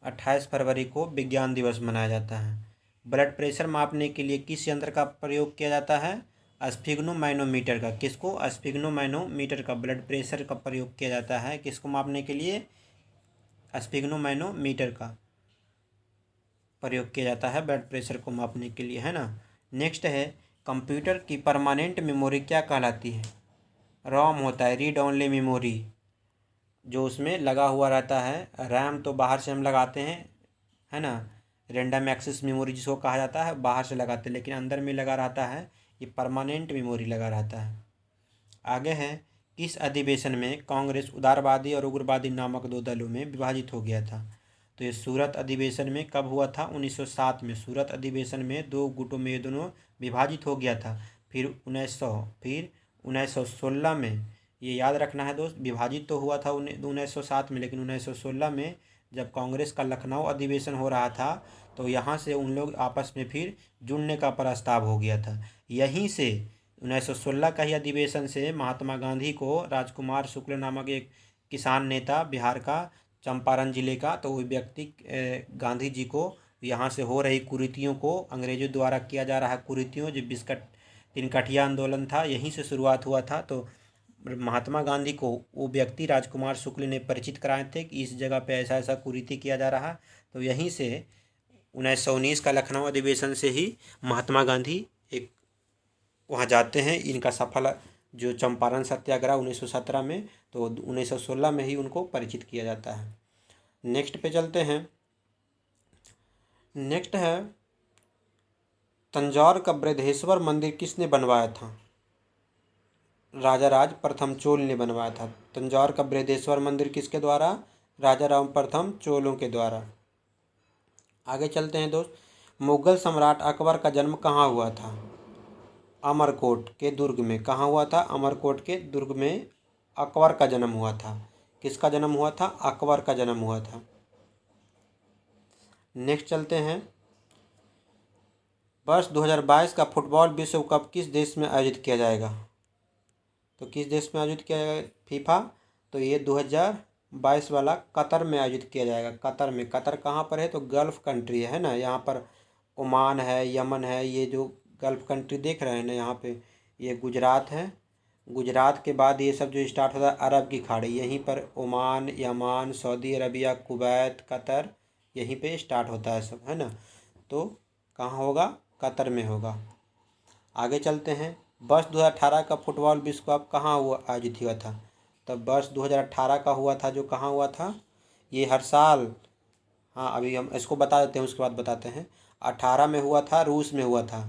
28 फरवरी को विज्ञान दिवस मनाया जाता है। ब्लड प्रेशर मापने के लिए किस यंत्र का प्रयोग किया जाता है? स्फिग्नोमैनोमीटर का। किसको? स्फिग्नोमैनोमीटर का ब्लड प्रेशर का प्रयोग किया जाता है। किसको मापने के लिए? स्फिग्नोमैनोमीटर का प्रयोग किया जाता है ब्लड प्रेशर को मापने के लिए, है ना। नेक्स्ट है, कंप्यूटर की परमानेंट मेमोरी क्या कहलाती है? रोम होता है, रीड ओनली मेमोरी, जो उसमें लगा हुआ रहता है। रैम तो बाहर से हम लगाते हैं, है ना। रैंडम एक्सेस मेमोरी जिसको कहा जाता है, बाहर से लगाते हैं, लेकिन अंदर में लगा रहता है, ये परमानेंट मेमोरी लगा रहता है। आगे है, किस अधिवेशन में कांग्रेस उदारवादी और उग्रवादी नामक दो दलों में विभाजित हो गया था? तो ये सूरत अधिवेशन में कब हुआ था? 1907 में। सूरत अधिवेशन में दो गुटों में ये दोनों विभाजित हो गया था। फिर 1916 में, ये याद रखना है दोस्त, विभाजित तो हुआ था 1907 में, लेकिन 1916 में जब कांग्रेस का लखनऊ अधिवेशन हो रहा था, तो यहाँ से उन लोग आपस में फिर जुड़ने का प्रस्ताव हो गया था। यहीं से 1916 का ही अधिवेशन से महात्मा गांधी को राजकुमार शुक्ल नामक एक किसान नेता, बिहार का चंपारण जिले का, तो वो व्यक्ति गांधी जी को यहाँ से हो रही कुरीतियों को, अंग्रेजों द्वारा किया जा रहा कुरीतियों, जो तिनकठिया आंदोलन था, यहीं से शुरुआत हुआ था। तो महात्मा गांधी को वो व्यक्ति राजकुमार शुक्ल ने परिचित कराए थे कि इस जगह पे ऐसा ऐसा कुरीति किया जा रहा। तो यहीं से 1919 का लखनऊ अधिवेशन से ही महात्मा गांधी एक वहाँ जाते हैं। इनका सफल जो चंपारण सत्याग्रह 1917 में, तो 1916 में ही उनको परिचित किया जाता है। नेक्स्ट पे चलते हैं। नेक्स्ट है, तंजौर का बृहदेश्वर मंदिर किसने बनवाया था? राजा राज प्रथम चोल ने बनवाया था। तंजौर का बृहदेश्वर मंदिर किसके द्वारा? राजा राम प्रथम चोलों के द्वारा। आगे चलते हैं दोस्त। मुगल सम्राट अकबर का जन्म कहाँ हुआ था? अमरकोट के दुर्ग में। कहाँ हुआ था? अमरकोट के दुर्ग में अकबर का जन्म हुआ था। किसका जन्म हुआ था? अकबर का जन्म हुआ था। नेक्स्ट चलते हैं। वर्ष 2022 का फुटबॉल विश्व कप किस देश में आयोजित किया जाएगा? तो किस देश में आयोजित किया जाएगा? फीफा। तो ये 2022 वाला कतर में आयोजित किया जाएगा। कतर में। कतर कहाँ पर है? तो गल्फ़ कंट्री है ना। यहाँ पर ओमान है, यमन है, ये जो गल्फ़ कंट्री देख रहे हैं ना यहाँ पे, ये गुजरात है। गुजरात के बाद ये सब जो स्टार्ट होता है अरब की खाड़ी, यहीं पर Oman, Yemen, Saudi Arabia, Kuwait, Qatar, यहीं पे स्टार्ट होता है सब, है ना। तो कहाँ होगा? कतर में होगा। आगे चलते हैं। वर्ष 2018 का फुटबॉल विश्व कप कहाँ हुआ आयोजित हुआ था? तब वर्ष 2018 का हुआ था, जो कहाँ हुआ था? ये हर साल, हाँ अभी हम इसको बता देते हैं, उसके बाद बताते हैं। 18 में हुआ था, रूस में हुआ था।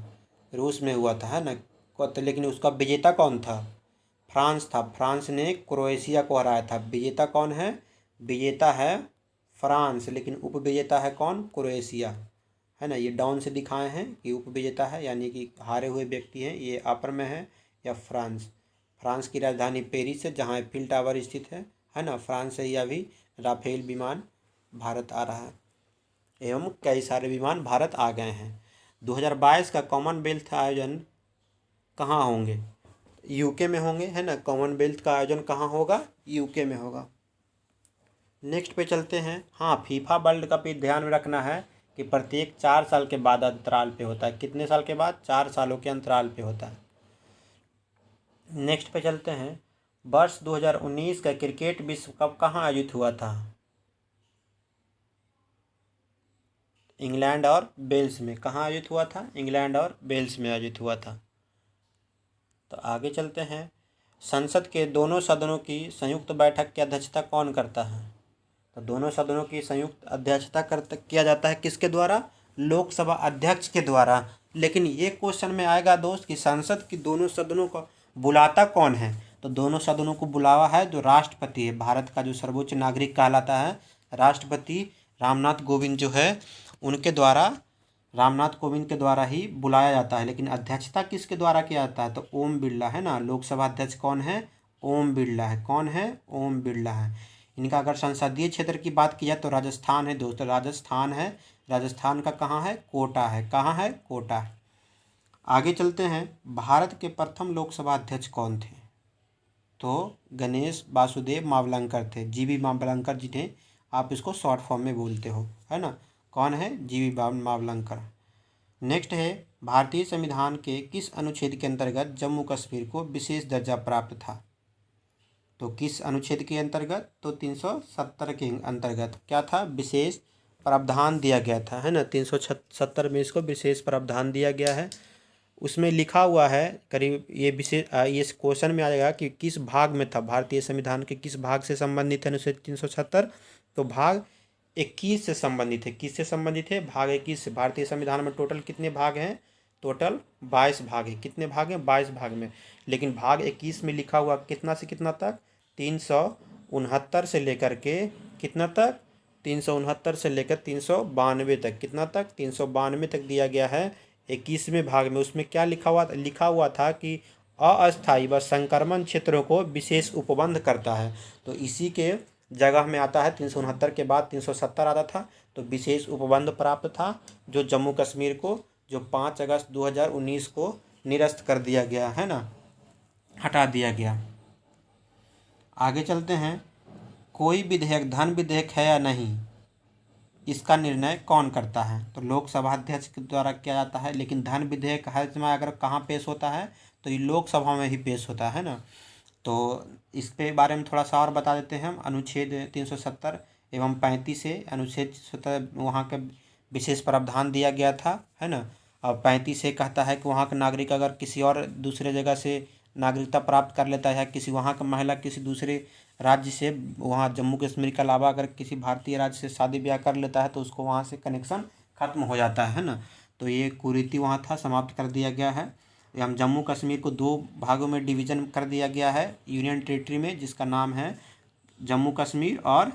रूस में हुआ था, है ना। तो लेकिन उसका विजेता कौन था? फ्रांस था। फ्रांस ने क्रोएशिया को हराया था। विजेता कौन है? विजेता है फ्रांस, लेकिन उपविजेता है कौन? क्रोएशिया, है ना। ये डाउन से दिखाए हैं कि उपविजेता है, यानी कि हारे हुए व्यक्ति हैं, ये अपर में है, या फ्रांस। फ्रांस की राजधानी पेरिस है, जहाँ एफिल टावर स्थित है ना। फ्रांस से ही अभी राफेल विमान भारत आ रहा है, एवं कई सारे विमान भारत आ गए हैं। 2022 का कॉमनवेल्थ आयोजन कहाँ होंगे? यूके में होंगे, है ना। कॉमनवेल्थ का आयोजन कहाँ होगा? यूके में होगा। नेक्स्ट पे चलते हैं। हाँ, फीफा वर्ल्ड कप ये ध्यान में रखना है कि प्रत्येक 4 साल के बाद अंतराल पे होता है। कितने साल के बाद? 4 सालों के अंतराल पे होता है। नेक्स्ट पे चलते हैं। वर्ष 2019 का क्रिकेट विश्व कप कहाँ आयोजित हुआ था? इंग्लैंड और वेल्स में। कहाँ आयोजित हुआ था? इंग्लैंड और वेल्स में आयोजित हुआ था। तो आगे चलते हैं। संसद के दोनों सदनों की संयुक्त बैठक की अध्यक्षता कौन करता है? तो दोनों सदनों की संयुक्त अध्यक्षता किया जाता है किसके द्वारा? लोकसभा अध्यक्ष के द्वारा। लेकिन ये क्वेश्चन में आएगा दोस्त कि संसद की दोनों सदनों को बुलाता कौन है? तो दोनों सदनों को बुलावा है जो राष्ट्रपति है, भारत का जो सर्वोच्च नागरिक कहलाता है, राष्ट्रपति रामनाथ कोविंद जो है, उनके द्वारा, रामनाथ कोविंद के द्वारा ही बुलाया जाता है। लेकिन अध्यक्षता किसके द्वारा किया जाता है? तो ओम बिरला, है ना। लोकसभा अध्यक्ष कौन है? ओम बिरला है। कौन है? ओम बिरला है। इनका अगर संसदीय क्षेत्र की बात की जाए तो राजस्थान है दोस्तों, राजस्थान है। राजस्थान का कहाँ है? कोटा है। कहाँ है? कोटा। आगे चलते हैं। भारत के प्रथम लोकसभा अध्यक्ष कौन थे? तो गणेश वासुदेव मावलंकर थे। जीवी मावलंकर, जिन्हें आप इसको शॉर्ट फॉर्म में बोलते हो, है ना। कौन है? जीवी मावलंकर। नेक्स्ट है। भारतीय संविधान के किस अनुच्छेद के अंतर्गत जम्मू कश्मीर को विशेष दर्जा प्राप्त था? तो किस अनुच्छेद के अंतर्गत? तो 370 के अंतर्गत क्या था? विशेष प्रावधान दिया गया था, है ना। 370 में इसको विशेष प्रावधान दिया गया है। उसमें लिखा हुआ है करीब, ये विशेष ये क्वेश्चन में आएगा कि किस भाग में था, भारतीय संविधान के किस भाग से संबंधित है अनुच्छेद 370? तो भाग 21 से संबंधित है। किससे संबंधित है? भाग 21 से। भारतीय संविधान में टोटल कितने भाग हैं? टोटल 22 भाग है। कितने भाग हैं? 22 भाग में। लेकिन भाग 21 में लिखा हुआ कितना से कितना तक? 369 से लेकर के कितना तक? 369 से लेकर 392 तक। कितना तक? 392 तक दिया गया है 21वें भाग में। उसमें क्या लिखा हुआ था कि अस्थायी व संक्रमण क्षेत्रों को विशेष उपबंध करता है। तो इसी के जगह में आता है, 369 के बाद 370 आता था, तो विशेष उपबंध प्राप्त था, जो जम्मू कश्मीर को, जो 5 अगस्त 2019 को निरस्त कर दिया गया, है ना, हटा दिया गया। आगे चलते हैं। कोई विधेयक धन विधेयक है या नहीं, इसका निर्णय कौन करता है? तो लोकसभा अध्यक्ष के द्वारा किया जाता है। लेकिन धन विधेयक हर समय अगर कहाँ पेश होता है? तो ये लोकसभा में ही पेश होता है ना। तो इस पे बारे में थोड़ा सा और बता देते हैं हम। अनुच्छेद 370 एवं 35 से अनुच्छेद 370 वहाँ का विशेष प्रावधान दिया गया था, है ना। और 35 से कहता है कि वहाँ का नागरिक अगर किसी और दूसरे जगह से नागरिकता प्राप्त कर लेता है, किसी वहाँ का महिला किसी दूसरे राज्य से, वहाँ जम्मू कश्मीर के अलावा अगर किसी भारतीय राज्य से शादी ब्याह कर लेता है, तो उसको वहाँ से कनेक्शन खत्म हो जाता है ना। तो ये कुरीति वहाँ था, समाप्त कर दिया गया है। हम जम्मू कश्मीर को 2 भागों में डिवीज़न कर दिया गया है यूनियन टेरिटरी में, जिसका नाम है जम्मू कश्मीर और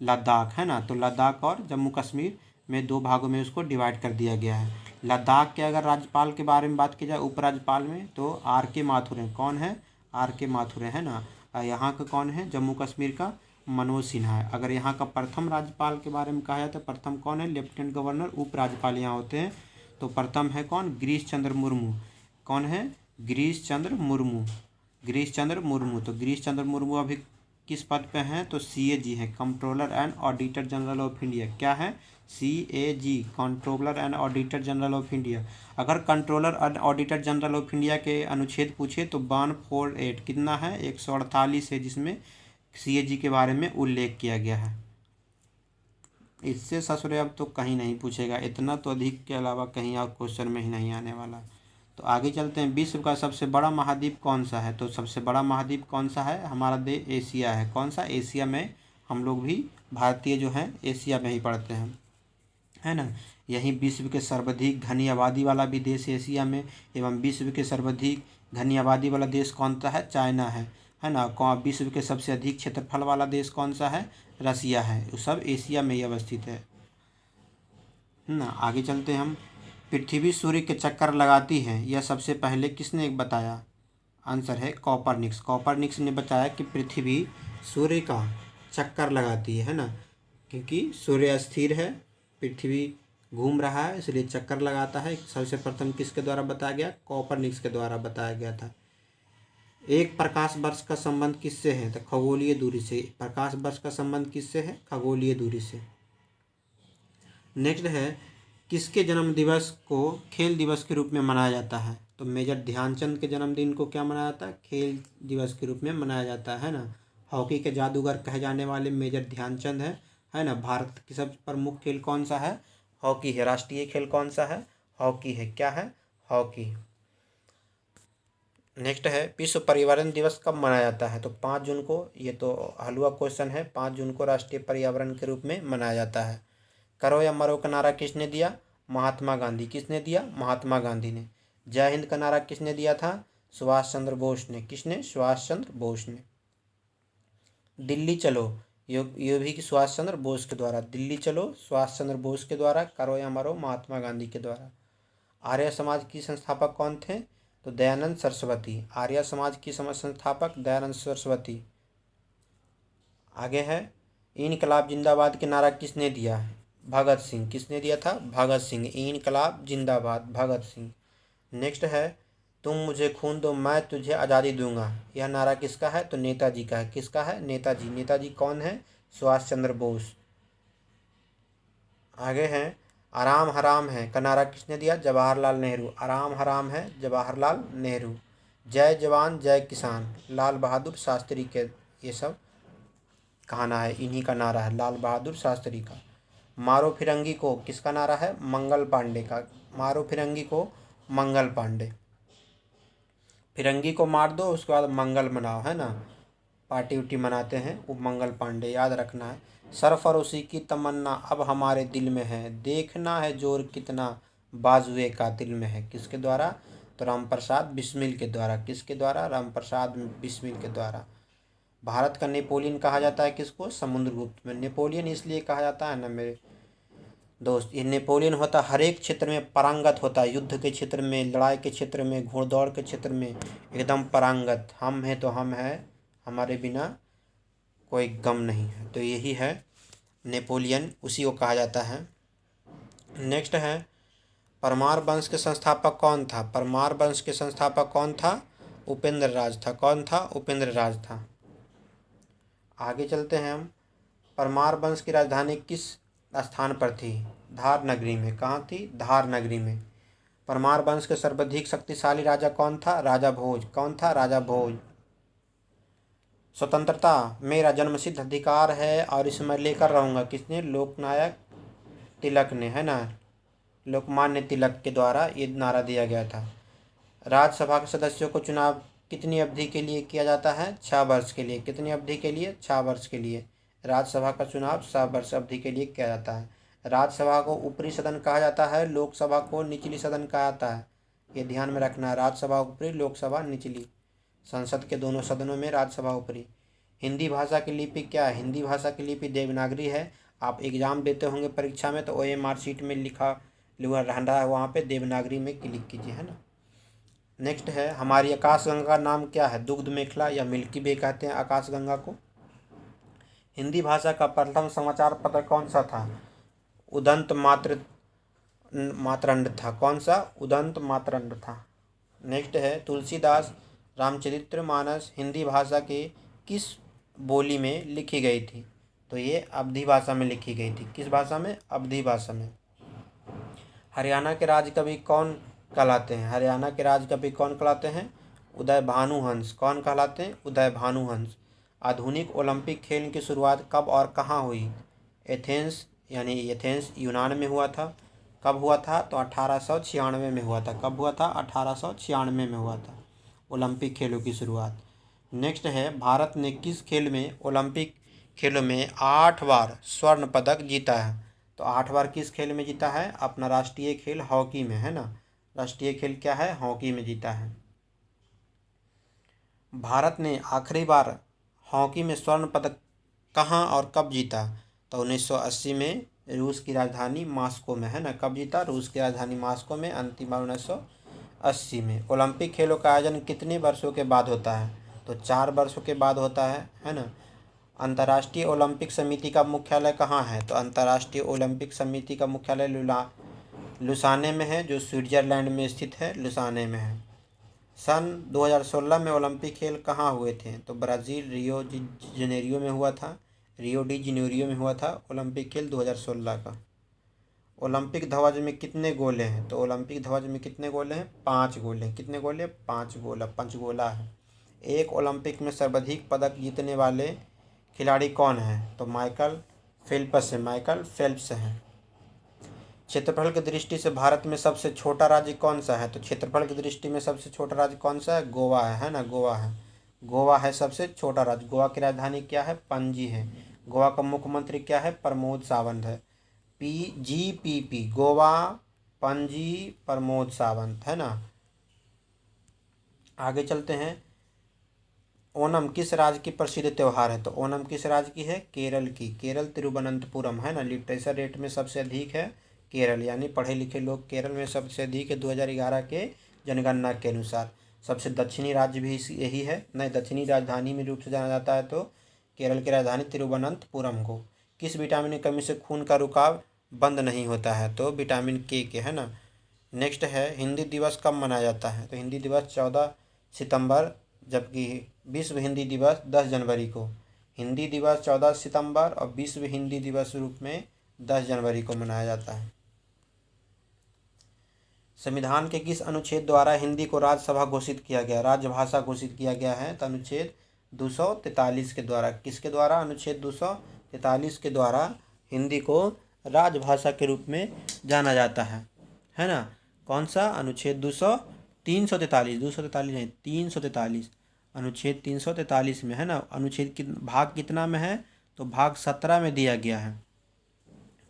लद्दाख, है ना। तो लद्दाख और जम्मू कश्मीर में 2 भागों में उसको डिवाइड कर दिया गया है। लद्दाख के अगर राज्यपाल के बारे में बात की जाए, उपराज्यपाल में, तो आर के माथुर हैं। कौन है? आर के माथुर है ना। यहाँ का कौन है? जम्मू कश्मीर का मनोज सिन्हा है। अगर यहाँ का प्रथम राज्यपाल के बारे में कहा जाए तो प्रथम कौन है? लेफ्टिनेंट गवर्नर, उपराज्यपाल यहाँ होते हैं। तो प्रथम है कौन? गिरीश चंद्र मुर्मू। कौन है? गिरीश चंद्र मुर्मू। गिरीश चंद्र मुर्मू। तो गिरीश चंद्र मुर्मू अभी किस पद पे हैं? तो CAG हैं, controller and auditor general of India. क्या है? CAG, controller and auditor general of India. अगर controller and auditor general of India के अनुच्छेद पूछे तो 148 कितना है? 148 है, जिसमें CAG के बारे में उल्लेख किया गया है। इससे ससुरे अब तो कहीं नहीं पूछेगा, इतना तो अधिक के अलावा कहीं और क्वेश्चन में ही नहीं आने वाला। तो आगे चलते हैं। विश्व का सबसे बड़ा महाद्वीप कौन सा है? तो सबसे बड़ा महाद्वीप कौन सा है? हमारा देश एशिया है। कौन सा? एशिया में। हम लोग भी भारतीय जो हैं एशिया में ही पढ़ते हैं, है ना। यहीं विश्व के सर्वाधिक घनी आबादी वाला भी देश एशिया में, एवं विश्व के सर्वाधिक घनी आबादी वाला देश कौन सा है? चाइना है ना। विश्व के सबसे अधिक क्षेत्रफल वाला देश कौन सा है? रसिया है। वो सब एशिया में ही अवस्थित है ना। आगे चलते हैं हम। पृथ्वी सूर्य के चक्कर लगाती है, यह सबसे पहले किसने बताया? आंसर है कॉपरनिक्स। कॉपरनिक्स ने बताया कि पृथ्वी सूर्य का चक्कर लगाती है ना, क्योंकि सूर्य स्थिर है, पृथ्वी घूम रहा है, इसलिए चक्कर लगाता है। सबसे प्रथम किसके द्वारा बताया गया? कॉपरनिक्स के द्वारा बताया गया था। एक प्रकाश वर्ष का संबंध किससे है? तो खगोलीय दूरी से। प्रकाश वर्ष का संबंध किससे है? खगोलीय दूरी से। नेक्स्ट है, किसके जन्म दिवस को खेल दिवस के रूप में मनाया जाता है? तो मेजर ध्यानचंद के जन्मदिन को क्या मनाया जाता है? खेल दिवस के रूप में मनाया जाता है ना। हॉकी के जादूगर कहे जाने वाले मेजर ध्यानचंद है ना। भारत की सबसे प्रमुख खेल कौन सा है? हॉकी है। राष्ट्रीय खेल कौन सा है? हॉकी है। क्या है? हॉकी। नेक्स्ट है, विश्व पर्यावरण दिवस कब मनाया जाता है? तो 5 जून को। ये तो हलवा क्वेश्चन है। 5 जून को राष्ट्रीय पर्यावरण के रूप में मनाया जाता है। करो या मरो का नारा किसने दिया? महात्मा गांधी। किसने दिया? महात्मा गांधी ने। जय हिंद का नारा किसने दिया था? सुभाष चंद्र बोस ने। किसने? सुभाष चंद्र बोस ने। दिल्ली चलो, ये भी सुभाष चंद्र बोस के द्वारा। दिल्ली चलो सुभाष चंद्र बोस के द्वारा, करो या मरो महात्मा गांधी के द्वारा। आर्य समाज की संस्थापक कौन थे? तो दयानंद सरस्वती। आर्य समाज की संस्थापक दयानंद सरस्वती। आगे है, इनकलाब जिंदाबाद के नारा किसने दिया? भगत सिंह। किसने दिया था? भगत सिंह। इनकलाब जिंदाबाद, भगत सिंह। नेक्स्ट है, तुम मुझे खून दो मैं तुझे आज़ादी दूंगा, यह नारा किसका है? तो नेताजी का है। किसका है? नेताजी। नेताजी कौन है? सुभाष चंद्र बोस। आगे है, आराम हराम है का नारा किसने दिया? जवाहरलाल नेहरू। आराम हराम है, जवाहरलाल नेहरू। जय जवान जय किसान, लाल बहादुर शास्त्री के ये सब कहना है, इन्हीं का नारा है, लाल बहादुर शास्त्री का। मारो फिरंगी को किसका नारा है? मंगल पांडे का। मारो फिरंगी को मंगल पांडे। फिरंगी को मार दो, उसके बाद मंगल मनाओ, है ना। पार्टी उटी मनाते हैं वो मंगल पांडे, याद रखना है। सरफरोशी की तमन्ना अब हमारे दिल में है, देखना है जोर कितना बाजुए कातिल में है। किसके द्वारा? तो रामप्रसाद बिस्मिल के द्वारा। किसके द्वारा? रामप्रसाद बिस्मिल के द्वारा। भारत का नेपोलियन कहा जाता है किसको? समुद्रगुप्त में। नेपोलियन इसलिए कहा जाता है ना मेरे दोस्त, ये नेपोलियन होता हर एक क्षेत्र में पारंगत होता है। युद्ध के क्षेत्र में, लड़ाई के क्षेत्र में, घोड़दौड़ के क्षेत्र में एकदम पारंगत। हम हैं तो हम हैं, हमारे बिना कोई गम नहीं है। तो यही है नेपोलियन, उसी को कहा जाता है। नेक्स्ट है, परमार वंश के संस्थापक कौन था? परमार वंश के संस्थापक कौन था? उपेंद्र राज था। कौन था? उपेंद्र राज था। आगे चलते हैं हम। परमार वंश की राजधानी किस स्थान पर थी? धार नगरी में। कहाँ थी? धार नगरी में। परमार वंश के सर्वाधिक शक्तिशाली राजा कौन था? राजा भोज। कौन था? राजा भोज। स्वतंत्रता मेरा जन्मसिद्ध अधिकार है और इसे मैं लेकर रहूँगा, किसने? लोकनायक तिलक ने, है ना। लोकमान्य तिलक के द्वारा ये नारा दिया गया था। राज्यसभा के सदस्यों को चुनाव कितनी अवधि के लिए किया जाता है? 6 वर्ष के लिए। कितनी अवधि के लिए? 6 वर्ष के लिए। राज्यसभा का चुनाव 6 वर्ष अवधि के लिए किया जाता है। राज्यसभा को ऊपरी सदन कहा जाता है, लोकसभा को निचली सदन कहा जाता है। ये ध्यान में रखना है। राज्यसभा ऊपरी, लोकसभा निचली। संसद के दोनों सदनों में राज्यसभा ऊपरी। हिंदी भाषा की लिपि क्या है? हिंदी भाषा की लिपि देवनागरी है। आप एग्जाम देते होंगे परीक्षा में तो OMR शीट में लिखा हुआ रहा है, वहाँ पे देवनागरी में क्लिक कीजिए, है ना। नेक्स्ट है, हमारी आकाशगंगा का नाम क्या है? दुग्ध मेखला या मिल्की वे कहते हैं आकाशगंगा को। हिंदी भाषा का प्रथम समाचार पत्र कौन सा था? उदंत मातरंड था। कौन सा? उदंत मातरंड था। नेक्स्ट है, तुलसीदास रामचरितमानस हिंदी भाषा के किस बोली में लिखी गई थी? तो ये अवधी भाषा में लिखी गई थी। किस भाषा में? अवधी भाषा में। हरियाणा के राज्य कवि कौन कहलाते हैं? हरियाणा के राज्य कवि कौन कहलाते हैं? उदय भानुहंस। कौन कहलाते हैं? उदय भानुहंस। आधुनिक ओलंपिक खेल की शुरुआत कब और कहाँ हुई? एथेंस यानी एथेंस यूनान में हुआ था। कब हुआ था? तो 1896 में हुआ था। कब हुआ था? 1896 में हुआ था ओलंपिक खेलों की शुरुआत। नेक्स्ट है, भारत ने किस खेल में ओलंपिक खेलों में 8 बार स्वर्ण पदक जीता है? तो 8 बार किस खेल में जीता है? अपना राष्ट्रीय खेल हॉकी में, है ना। राष्ट्रीय खेल क्या है? हॉकी में जीता है। भारत ने आखिरी बार हॉकी में स्वर्ण पदक कहाँ और कब जीता? तो 1980 में रूस की राजधानी मॉस्को में, है ना। कब जीता? रूस की राजधानी मॉस्को में, अंतिम बार 1980 में। ओलंपिक खेलों का आयोजन कितने वर्षों के बाद होता है? तो 4 वर्षों के बाद होता है ना। अंतर्राष्ट्रीय ओलंपिक समिति का मुख्यालय कहाँ है? तो अंतर्राष्ट्रीय ओलंपिक समिति का मुख्यालय लुसाने में है, जो स्विट्जरलैंड में स्थित है, लुसाने में है। सन 2016 में ओलंपिक खेल कहाँ हुए थे? तो ब्राज़ील रियो डी जनेरियो में हुआ था। रियो डी जनेरियो में हुआ था ओलंपिक खेल 2016 का। ओलंपिक ध्वज में कितने गोले हैं? तो ओलंपिक ध्वज में कितने गोले हैं? 5 गोले। कितने गोले? 5 गोला, पंचगोला है। एक ओलंपिक में सर्वाधिक पदक जीतने वाले खिलाड़ी कौन है? तो माइकल फेल्प्स है। माइकल फेल्प्स है। क्षेत्रफल की दृष्टि से भारत में सबसे छोटा राज्य कौन सा है? तो क्षेत्रफल की दृष्टि में सबसे छोटा राज्य कौन सा है? गोवा है ना। गोवा है। गोवा है सबसे छोटा राज्य। गोवा की राजधानी क्या है? पणजी है। गोवा का मुख्यमंत्री क्या है? प्रमोद सावंत है। GPP, गोवा, पणजी, प्रमोद सावंत, है ना। आगे चलते हैं। ओणम किस राज्य की प्रसिद्ध त्यौहार है? तो ओणम किस राज्य की है? केरल की। केरल तिरुवनंतपुरम, है ना। लिटरेचर रेट में सबसे अधिक है केरल, यानी पढ़े लिखे लोग केरल में सबसे अधिक है 2011 के जनगणना के अनुसार। सबसे दक्षिणी राज्य भी यही है। नहीं, दक्षिणी राजधानी में रूप से जाना जाता है तो केरल की राजधानी तिरुवनंतपुरम को। किस विटामिन की कमी से खून का रुकाव बंद नहीं होता है? तो विटामिन के, है ना। नेक्स्ट है, हिंदी दिवस कब मनाया जाता है? तो हिंदी दिवस 14 सितंबर, जबकि विश्व हिंदी दिवस 10 जनवरी को। हिंदी दिवस 14 सितंबर और विश्व हिंदी दिवस रूप में 10 जनवरी को मनाया जाता है। संविधान के किस अनुच्छेद द्वारा हिंदी को राज्यसभा घोषित किया गया, राजभाषा घोषित किया गया है? तो अनुच्छेद 243 के द्वारा। किसके द्वारा? अनुच्छेद 243 के द्वारा हिंदी को राजभाषा के रूप में जाना जाता है ना। कौन सा? अनुच्छेद 243 नहीं, 343, अनुच्छेद 343 में, है ना। अनुच्छेद भाग कितना में है? तो भाग 17 में दिया गया है।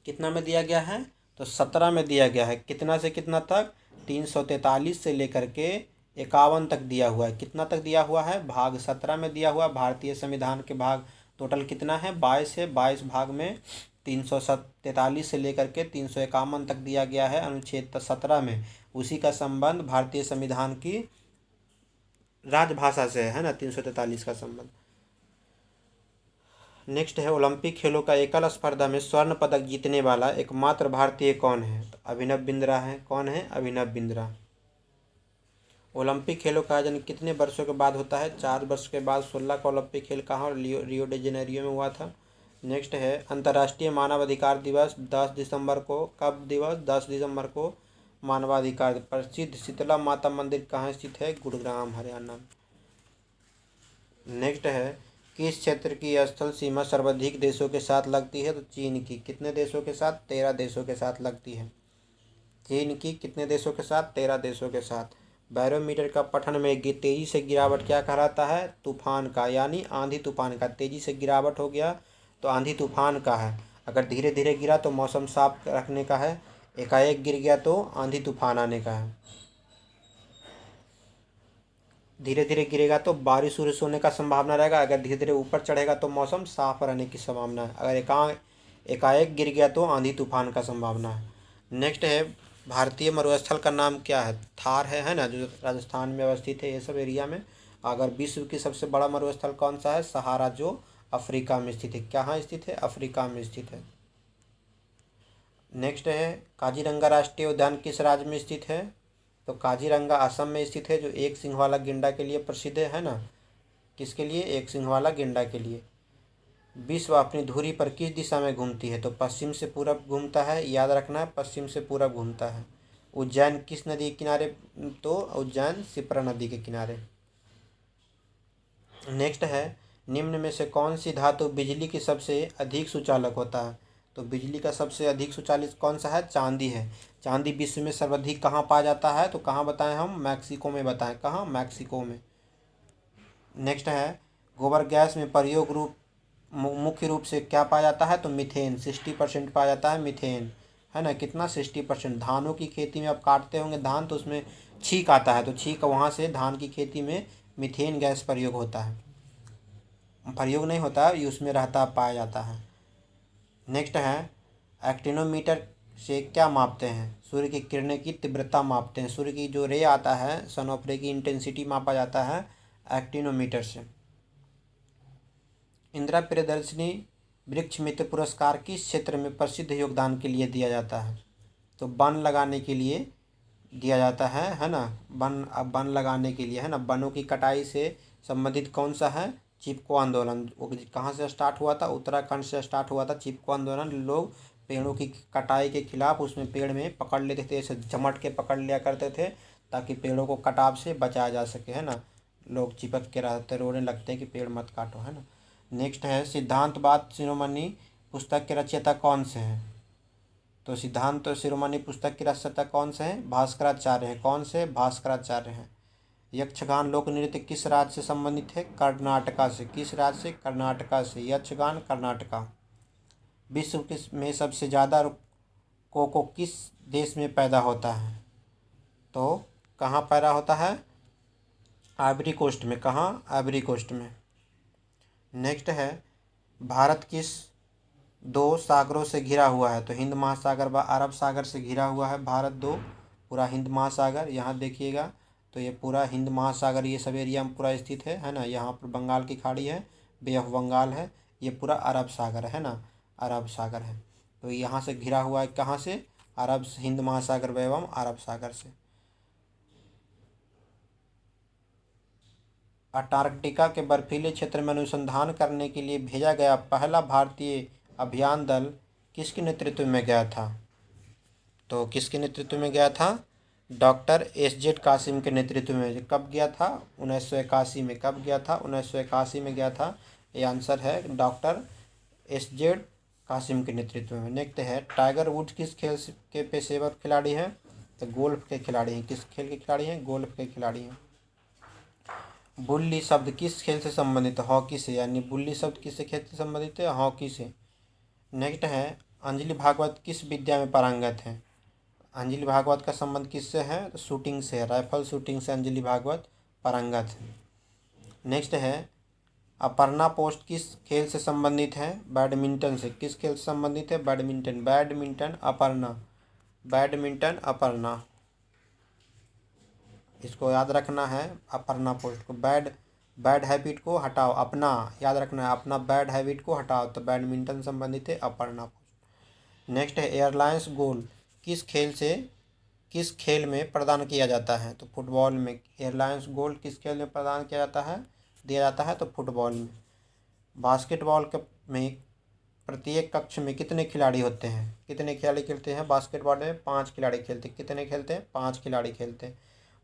कितना में दिया गया है? तो 17 में दिया गया है। कितना से कितना तक? 343 से लेकर के 51 तक दिया हुआ है। कितना तक दिया हुआ है? भाग 17 में दिया हुआ। भारतीय संविधान के भाग टोटल कितना है? 22 है। 22 भाग में 343 से लेकर के 351 तक दिया गया है अनुच्छेद 17 में। उसी का संबंध भारतीय संविधान की राजभाषा से है ना, 343 का संबंध। नेक्स्ट है, ओलंपिक खेलों का एकल स्पर्धा में स्वर्ण पदक जीतने वाला एकमात्र भारतीय कौन है? तो अभिनव बिंद्रा है। कौन है? अभिनव बिंद्रा। ओलंपिक खेलों का आयोजन कितने वर्षों के बाद होता है? 4 वर्ष के बाद। 16 का ओलंपिक खेल कहाँ? रियो डे जेनेरियो में हुआ था। नेक्स्ट है, अंतर्राष्ट्रीय मानवाधिकार दिवस 10 दिसंबर को। कब दिवस? 10 दिसंबर को मानवाधिकार। प्रसिद्ध शीतला माता मंदिर कहाँ स्थित है? गुड़गांव, हरियाणा। नेक्स्ट है, किस क्षेत्र की स्थल सीमा सर्वाधिक देशों के साथ लगती है? तो चीन की। कितने देशों के साथ? 13 देशों के साथ लगती है। चीन की कितने देशों के साथ? 13 देशों के साथ। बैरोमीटर का पठन में तेजी से गिरावट क्या कहलाता है? तूफान का, यानी आंधी तूफान का। तेजी से गिरावट हो गया तो आंधी तूफान का है। अगर धीरे धीरे गिरा तो मौसम साफ रखने का है। एकाएक गिर गया तो आंधी तूफान आने का है। धीरे धीरे गिरेगा तो बारिश उरिश होने का संभावना रहेगा, अगर धीरे धीरे ऊपर चढ़ेगा तो मौसम साफ रहने की संभावना है, अगर एकाएक गिर गया तो आंधी तूफान का संभावना है। नेक्स्ट है भारतीय मरुस्थल का नाम क्या है? थार है ना, जो राजस्थान में अवस्थित है ये सब एरिया में। अगर विश्व की सबसे बड़ा मरुस्थल कौन सा है? सहारा, जो अफ्रीका में स्थित है। कहाँ स्थित है? अफ्रीका में स्थित है। नेक्स्ट है काजीरंगा राष्ट्रीय उद्यान किस राज्य में स्थित है? तो काजीरंगा असम में स्थित है, जो एक सिंह वाला गेंडा के लिए प्रसिद्ध है ना। किसके लिए? एक सिंह वाला गेंडा के लिए। विश्व अपनी धुरी पर किस दिशा में घूमती है? तो पश्चिम से पूरब घूमता है, याद रखना है, पश्चिम से पूरब घूमता है। उज्जैन किस नदी के किनारे? तो उज्जैन शिप्रा नदी के किनारे। नेक्स्ट है निम्न में से कौन सी धातु बिजली की सबसे अधिक सुचालक होता है? तो बिजली का सबसे अधिक सुचालित कौन सा है? चांदी है। चांदी विश्व में सर्वाधिक कहाँ पाया जाता है? तो कहाँ बताएं हम? मैक्सिको में बताएं। कहाँ? मैक्सिको में। नेक्स्ट है गोबर गैस में प्रयोग रूप मुख्य रूप से क्या पाया जाता है? तो मीथेन। 60% पाया जाता है मीथेन, है ना। कितना? 60%। धानों की खेती में आप काटते होंगे धान, तो उसमें छींक आता है, तो छींक वहाँ से धान की खेती में मीथेन गैस प्रयोग होता है, प्रयोग नहीं होता है, ये उसमें रहता, पाया जाता है। नेक्स्ट है एक्टिनोमीटर से क्या मापते हैं? सूर्य की किरणें की तीव्रता मापते हैं। सूर्य की जो रे आता है, सन ऑफ रे की इंटेंसिटी मापा जाता है एक्टिनोमीटर से। इंदिरा प्रियदर्शनी वृक्ष मित्र पुरस्कार किस क्षेत्र में प्रसिद्ध योगदान के लिए दिया जाता है? तो वन लगाने के लिए दिया जाता है ना। वन लगाने के लिए, है ना। वनों की कटाई से संबंधित कौन सा है? चिपको आंदोलन। वो कहाँ से स्टार्ट हुआ था? उत्तराखंड से स्टार्ट हुआ था चिपको आंदोलन। लोग पेड़ों की कटाई के खिलाफ उसमें पेड़ में पकड़ लेते थे, ऐसे झमट के पकड़ लिया करते थे, ताकि पेड़ों को कटाव से बचाया जा सके, है ना। लोग चिपक के रहते, रोने लगते हैं कि पेड़ मत काटो, है ना। नेक्स्ट है सिद्धांतवाद शिरोमणि पुस्तक के रचयिता कौन से हैं? तो सिद्धांत शिरोमणि पुस्तक के रचयिता कौन से हैं? भास्कराचार्य हैं। कौन से? भास्कराचार्य हैं। यक्षगान लोक नृत्य किस राज्य से संबंधित है? कर्नाटका से। किस राज्य से? कर्नाटका से। यक्षगान कर्नाटका। विश्व किस में सबसे ज़्यादा कोको किस देश में पैदा होता है? तो कहाँ पैदा होता है? आइवरी कोस्ट में। कहाँ? आइवरी कोस्ट में। नेक्स्ट है भारत किस दो सागरों से घिरा हुआ है? तो हिंद महासागर व अरब सागर से घिरा हुआ है भारत। दो पूरा हिंद महासागर, यहाँ देखिएगा तो ये पूरा हिंद महासागर, ये सब एरिया में पूरा स्थित है ना। यहाँ पर बंगाल की खाड़ी है, बे ऑफ बंगाल है, ये पूरा अरब सागर है ना, अरब सागर है। तो यहाँ से घिरा हुआ है, कहाँ से? अरब, हिंद महासागर एवं अरब सागर से। अंटार्कटिका के बर्फीले क्षेत्र में अनुसंधान करने के लिए भेजा गया पहला भारतीय अभियान दल किसके नेतृत्व में गया था? तो किसके नेतृत्व में गया था? डॉक्टर एस.जेड कासिम के नेतृत्व में। कब गया था? 1981 में। कब गया था? 1981 में गया था। ये आंसर है डॉक्टर एस.जेड कासिम के नेतृत्व में। नेक्स्ट है टाइगर वुड्स किस खेल के पेशेवर खिलाड़ी हैं? तो गोल्फ के खिलाड़ी हैं। किस खेल के खिलाड़ी हैं? गोल्फ के खिलाड़ी हैं। बुल्ली शब्द किस खेल से संबंधित है? हॉकी से। यानी बुल्ली शब्द किस खेल से संबंधित है? हॉकी से। नेक्स्ट है अंजलि भागवत किस विद्या में पारंगत है? अंजलि भागवत का संबंध किससे है? तो शूटिंग से, राइफल शूटिंग से अंजलि भागवत पारंगत है। नेक्स्ट है अपर्णा पोस्ट किस खेल से संबंधित है? बैडमिंटन से। किस खेल से संबंधित है? Badminton. Badminton Aparna, badminton Aparna, इसको याद रखना है। अपर्णा पोस्ट को बैड हैबिट को हटाओ, अपना याद रखना है, अपना बैड हैबिट को हटाओ, तो बैडमिंटन संबंधित है अपर्णा पोस्ट। नेक्स्ट है एयरलाइंस गोल किस खेल में प्रदान किया जाता है? तो फुटबॉल में। एयरलाइंस गोल्ड किस खेल में प्रदान किया जाता है? दिया जाता है तो फुटबॉल में। बास्केटबॉल में प्रत्येक कक्ष में कितने खिलाड़ी होते हैं? कितने खिलाड़ी खेलते हैं बास्केटबॉल में? 5 खिलाड़ी खेलते हैं। कितने खेलते हैं? 5 खिलाड़ी खेलते हैं।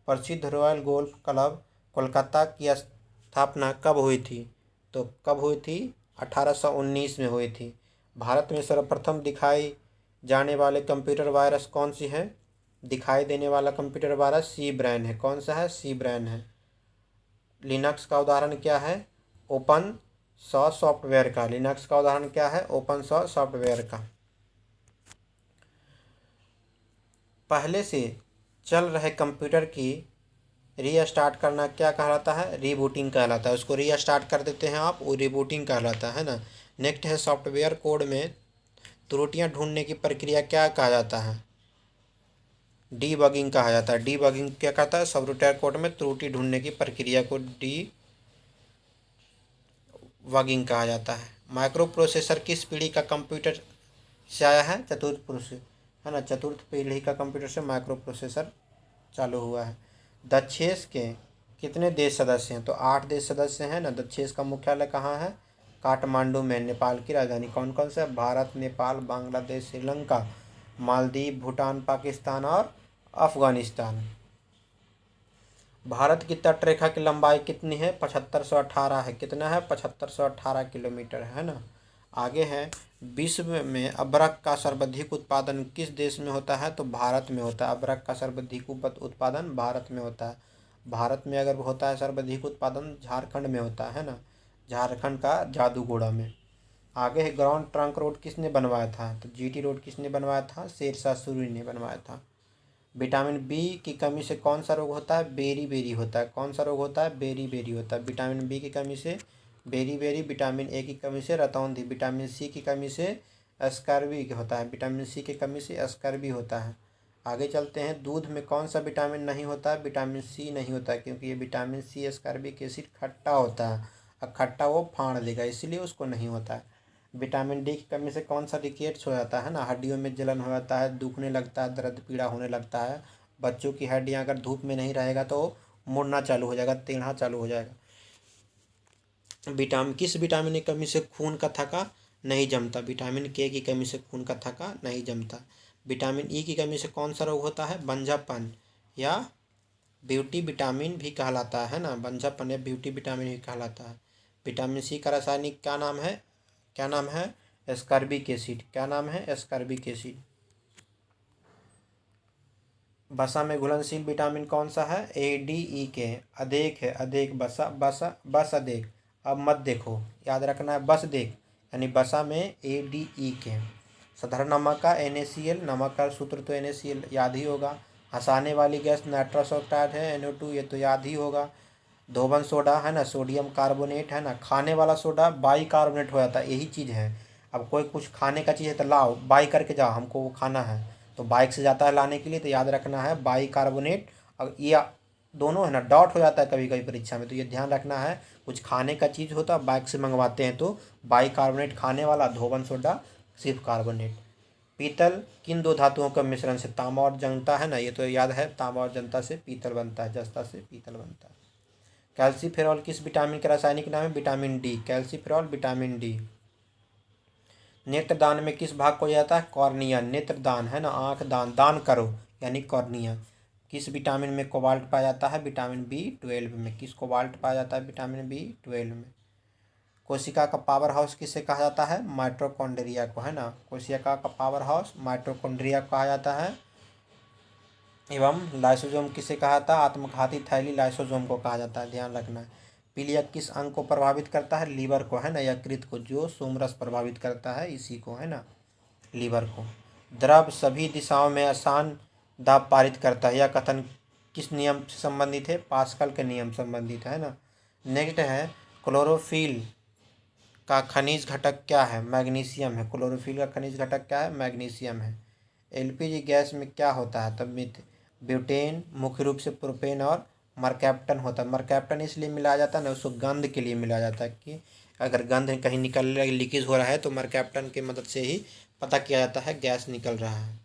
प्रसिद्ध रॉयल गोल्फ क्लब कोलकाता की स्थापना कब हुई थी? तो कब हुई थी? 1819 में हुई थी। भारत में सर्वप्रथम दिखाई जाने वाले कंप्यूटर वायरस कौन सी है? दिखाई देने वाला कंप्यूटर वायरस सी ब्रांड है। कौन सा है? सी ब्रांड है। लिनक्स का उदाहरण क्या है? ओपन सोर्स सॉफ्टवेयर का। लिनक्स का उदाहरण क्या है? ओपन सोर्स सॉफ्टवेयर का। पहले से चल रहे कंप्यूटर की रीस्टार्ट करना क्या कहलाता है? रीबूटिंग कहलाता है। उसको रीस्टार्ट कर देते हैं आप, वो रीबूटिंग कहलाता है ना। नेक्स्ट है सॉफ्टवेयर कोड में त्रुटियां ढूंढने की प्रक्रिया क्या कहा जाता है? डीबगिंग कहा जाता है। डीबगिंग क्या कहता है? सॉफ्टवेयर कोड में त्रुटि ढूंढने की प्रक्रिया को डीबगिंग कहा जाता है। माइक्रो प्रोसेसर किस पीढ़ी का कंप्यूटर से आया है? चतुर्थ प्रोसेसर है ना, चतुर्थ पीढ़ी का कंप्यूटर से माइक्रो प्रोसेसर चालू हुआ है। दक्षेस के कितने देश सदस्य हैं? तो 8 देश सदस्य हैं ना। दक्षेस का मुख्यालय कहाँ है? काठमांडू में। नेपाल की राजधानी कौन कौन सा है? भारत, नेपाल, बांग्लादेश, श्रीलंका, मालदीव, भूटान, पाकिस्तान और अफगानिस्तान। भारत की तट रेखा की लंबाई कितनी है? 7518 है। कितना है? 7518 किलोमीटर है ना। आगे है, विश्व में अबरक का सर्वाधिक उत्पादन किस देश में होता है? तो भारत में होता है। अबरक का सर्वाधिक उत्पादन भारत में होता है। भारत में अगर होता है सर्वाधिक उत्पादन, झारखंड में होता है ना, झारखंड का जादूगोड़ा में। आगे है, ग्राउंड ट्रंक रोड किसने बनवाया था? तो जीटी रोड किसने बनवाया था? शेरशाह सूरी ने बनवाया था। विटामिन बी की कमी से कौन सा रोग होता है? बेरी बेरी होता है। कौन सा रोग होता है? बेरी बेरी होता है। विटामिन बी की कमी से बेरी बेरी, विटामिन ए की कमी से रतौंधी, विटामिन सी की कमी से स्कर्वी होता है। विटामिन सी की कमी से स्कर्वी होता है। आगे चलते हैं, दूध में कौन सा विटामिन नहीं होता है? विटामिन सी नहीं होता है, क्योंकि ये विटामिन सी स्कर्बिक एसिड खट्टा होता है और खट्टा वो फाड़ देगा, इसलिए उसको नहीं होता है। विटामिन डी की कमी से कौन सा रिकेट्स हो जाता है ना, हड्डियों में जलन हो जाता है, दुखने लगता है, दर्द पीड़ा होने लगता है। बच्चों की हड्डियां अगर धूप में नहीं रहेगा तो मुड़ना चालू हो जाएगा, टेढ़ा चालू हो जाएगा। किस विटामिन की कमी से खून का थक्का नहीं जमता? विटामिन के की कमी से खून का थक्का नहीं जमता। विटामिन ई की कमी से कौन सा रोग होता है? बंझापन या ब्यूटी विटामिन भी कहलाता है ना, बंझापन या ब्यूटी विटामिन भी कहलाता है। विटामिन सी का रासायनिक क्या नाम है? क्या नाम है? Ascorbic acid. क्या नाम है? Ascorbic acid. वसा में घुलनशील विटामिन कौन सा है? ए डी ई के। अदेक है, अदेक, वसा, वसा, बस अदेक। अब मत देखो, याद रखना है, बस देख, यानी वसा में ए डी ई के। साधारण नमक का NaCl, नमक का सूत्र तो NaCl याद ही होगा। हंसाने वाली गैस नाइट्रस ऑक्साइड है, NO2, ये तो याद ही होगा। धोबन सोडा है ना, सोडियम कार्बोनेट है ना। खाने वाला सोडा बाई कार्बोनेट हो जाता है, यही चीज़ है। अब कोई कुछ खाने का चीज़ है तो लाओ, बाई करके जाओ, हमको वो खाना है, तो बाइक से जाता है लाने के लिए, तो याद रखना है बाई कार्बोनेट। और ये दोनों है ना डॉट हो जाता है कभी कभी परीक्षा में, तो ये ध्यान रखना है। कुछ खाने का चीज़ होता है बाइक से मंगवाते हैं तो बाई कार्बोनेट खाने वाला, धोबन सोडा सिर्फ कार्बोनेट। पीतल किन दो धातुओं का मिश्रण से? तांबा और जंता है ना, ये तो याद है, तांबा और जंता से पीतल बनता है, जस्ता से पीतल बनता है। कैल्सीफेरॉल किस विटामिन का रासायनिक नाम है? Vitamin D. Calciferol vitamin D. नेत्रदान में किस भाग को किया जाता है? कॉर्निया। नेत्रदान है ना, आंख दान, दान करो, यानी कॉर्निया। किस विटामिन में कोबाल्ट पाया जाता है? विटामिन B12 में। किस कोबाल्ट पाया जाता है? विटामिन B12 में। कोशिका का पावर हाउस किसे कहा जाता है? माइटोकॉन्ड्रिया को, है ना। कोशिका का पावर हाउस माइटोकॉन्ड्रिया कहा जाता है। एवं लाइसोसोम किसे कहा जाता है? आत्मघाती थैली लाइसोसोम को कहा जाता है, ध्यान रखना है। पीलिया किस अंग को प्रभावित करता है? लीवर को, है ना, यकृत को, जो सोमरस प्रभावित करता है इसी को, है ना, लीवर को। द्रव सभी दिशाओं में आसान दाब पारित करता है, यह कथन किस नियम से संबंधित है? पास्कल के नियम संबंधित है ना। नेक्स्ट है, क्लोरोफिल का खनिज घटक क्या है? मैग्नीशियम है। क्लोरोफिल का खनिज घटक क्या है? मैग्नीशियम है। LPG गैस में क्या होता है? तब ब्यूटेन, मुख्य रूप से प्रोपेन और मरकैप्टन होता है। मरकैप्टन इसलिए मिलाया जाता है ना, उसको गंध के लिए मिलाया जाता है, कि अगर गंध कहीं निकल लीकेज हो रहा है तो मरकैप्टन की मदद से ही पता किया जाता है गैस निकल रहा है।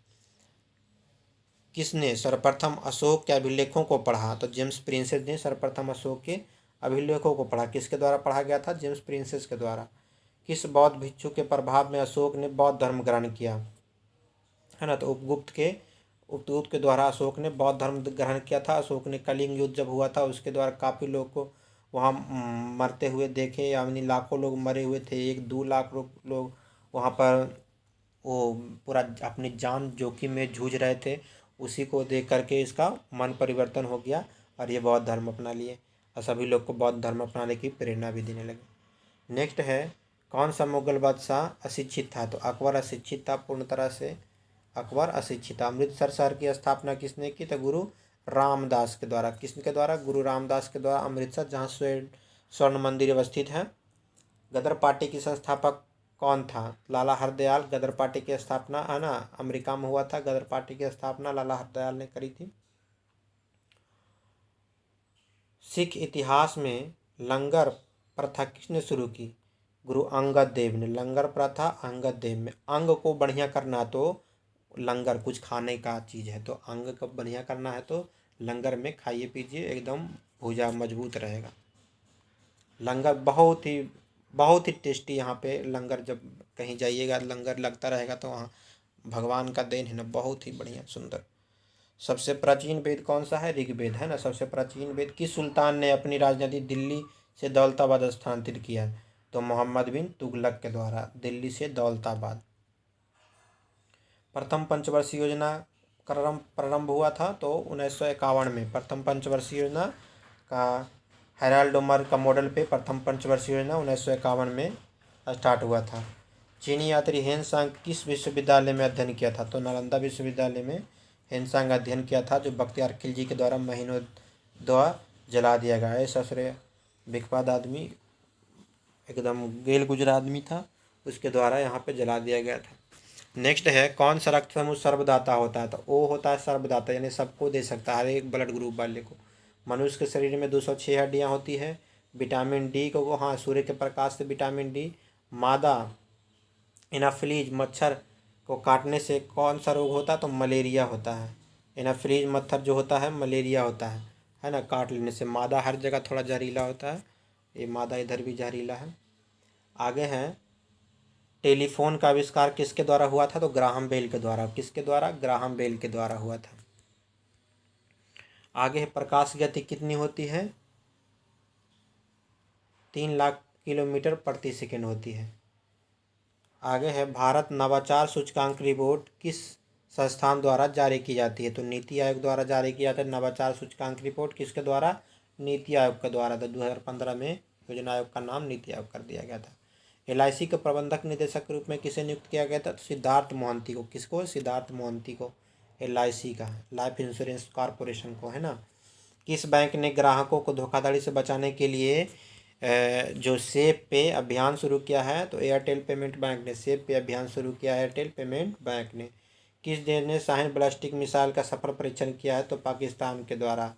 किसने सर्वप्रथम अशोक के अभिलेखों को पढ़ा? तो जेम्स प्रिंसेस ने सर्वप्रथम अशोक के अभिलेखों को पढ़ा। किसके द्वारा पढ़ा गया था? जेम्स प्रिंसेस के द्वारा। किस बौद्ध भिक्षु के प्रभाव में अशोक ने बौद्ध धर्म ग्रहण किया? है ना, तो उपगुप्त के द्वारा अशोक ने बौद्ध धर्म ग्रहण किया था। अशोक ने कलिंग युद्ध जब हुआ था उसके द्वारा काफ़ी लोग को वहाँ मरते हुए देखे, यानी लाखों लोग मरे हुए थे, 1-2 लाख लोग वहाँ पर वो पूरा अपनी जान जोखिम में जूझ रहे थे। उसी को देख करके इसका मन परिवर्तन हो गया और ये बौद्ध धर्म अपना लिए, और सभी लोग को बौद्ध धर्म अपनाने की प्रेरणा भी देने लगे। नेक्स्ट है, कौन सा मुगल बादशाह अशिक्षित था? तो अकबर अशिक्षित था, पूर्ण तरह से अकबर अशिक्षित था। अमृतसर शहर की स्थापना किसने की? तो गुरु रामदास के द्वारा। किसके द्वारा? गुरु रामदास के द्वारा, अमृतसर, जहाँ स्वर्ण मंदिर अवस्थित है। गदर पार्टी की संस्थापक कौन था? लाला हरदयाल। गदर पार्टी की स्थापना है ना अमेरिका में हुआ था। गदर पार्टी की स्थापना लाला हरदयाल ने करी थी। सिख इतिहास में लंगर प्रथा किसने शुरू की? गुरु अंगद देव ने। लंगर प्रथा अंगद देव में। अंग को बढ़िया करना तो लंगर कुछ खाने का चीज़ है, तो अंग को बढ़िया करना है तो लंगर में खाइए पीजिए, एकदम भुजा मजबूत रहेगा। लंगर बहुत ही टेस्टी। यहाँ पे लंगर जब कहीं जाइएगा लंगर लगता रहेगा तो वहाँ भगवान का देन है ना, बहुत ही बढ़िया सुंदर। सबसे प्राचीन वेद कौन सा है? ऋग्वेद है ना। सबसे प्राचीन वेद। किस सुल्तान ने अपनी राजधानी दिल्ली से दौलताबाद स्थानांतरित किया है? तो मोहम्मद बिन तुगलक के द्वारा, दिल्ली से दौलताबाद। प्रथम पंचवर्षीय योजना प्रारंभ हुआ था तो 1951 में। प्रथम पंचवर्षीय योजना का हेराल्ड उमर का मॉडल पे प्रथम पंचवर्षीय योजना 1951 में स्टार्ट हुआ था। चीनी यात्री हेनसांग किस विश्वविद्यालय में अध्ययन किया था? तो नालंदा विश्वविद्यालय में हेनसांग अध्ययन किया था, जो बख्तियार खिलजी के द्वारा महीनों द्वारा जला दिया गया है। ससुरे बिकवाद आदमी, एकदम गेल गुजरा आदमी था, उसके द्वारा यहाँ पे जला दिया गया था। नेक्स्ट है, कौन सा रक्त समूह सर्वदाता होता है? तो ओ होता है सर्वदाता, यानी सबको दे सकता है, हर एक ब्लड ग्रुप वाले को। मनुष्य के शरीर में 206 हड्डियाँ होती है। विटामिन डी को, हाँ, सूर्य के प्रकाश से विटामिन डी। मादा एनाफिलीज मच्छर को काटने से कौन सा रोग होता है? तो मलेरिया होता है। एनाफिलीज मच्छर जो होता है मलेरिया होता है ना, काट लेने से। मादा हर जगह थोड़ा जहरीला होता है, ये मादा इधर भी जहरीला है। आगे हैं, टेलीफोन का आविष्कार किसके द्वारा हुआ था? तो ग्राहम बेल के द्वारा। किसके द्वारा? ग्राहम बेल के द्वारा हुआ था। आगे है, प्रकाश की गति कितनी होती है? 3 लाख किलोमीटर प्रति सेकंड होती है। आगे है, भारत नवाचार सूचकांक रिपोर्ट किस संस्थान द्वारा जारी की जाती है? तो नीति आयोग द्वारा जारी किया जाता है नवाचार सूचकांक रिपोर्ट। किसके द्वारा? नीति आयोग के द्वारा। तो 2015 में योजना आयोग का नाम नीति आयोग कर दिया गया था। LIC के प्रबंधक निदेशक के रूप में किसे नियुक्त किया गया था? तो सिद्धार्थ मोहंती को। किसको? सिद्धार्थ मोहंती को। LIC का, लाइफ इंश्योरेंस कॉरपोरेशन को, है ना। किस बैंक ने ग्राहकों को धोखाधड़ी से बचाने के लिए जो सेव पे अभियान शुरू किया है? तो एयरटेल पेमेंट बैंक ने सेव पे अभियान शुरू किया है, एयरटेल पेमेंट बैंक ने। किस देश ने शाहीन बैलिस्टिक मिसाइल का सफल परीक्षण किया है? तो पाकिस्तान के द्वारा।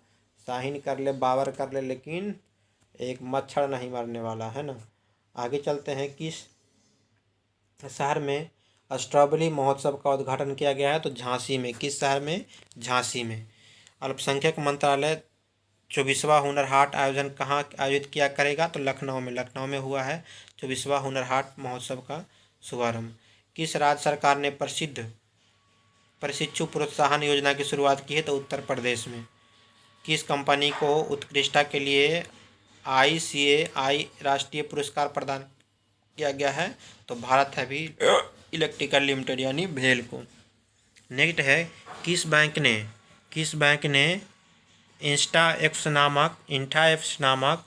शाहीन कर ले, बाबर कर ले, लेकिन एक मच्छर नहीं मरने वाला, है ना। आगे चलते हैं, किस शहर में स्ट्रॉबेरी महोत्सव का उद्घाटन किया गया है? तो झांसी में। किस शहर में? झांसी में। अल्पसंख्यक मंत्रालय 24वां हुनर हाट आयोजन कहाँ आयोजित किया करेगा? तो लखनऊ में। लखनऊ में हुआ है 24वां हुनर हाट महोत्सव का शुभारंभ। किस राज्य सरकार ने प्रशिक्षु प्रोत्साहन योजना की शुरुआत की है? तो उत्तर प्रदेश में। किस कंपनी को उत्कृष्टता के लिए ICAI राष्ट्रीय पुरस्कार प्रदान किया गया है? तो भारत हैवी इलेक्ट्रिकल लिमिटेड यानी भेल को। नेक्स्ट है, किस बैंक ने इंस्टा एप्स नामक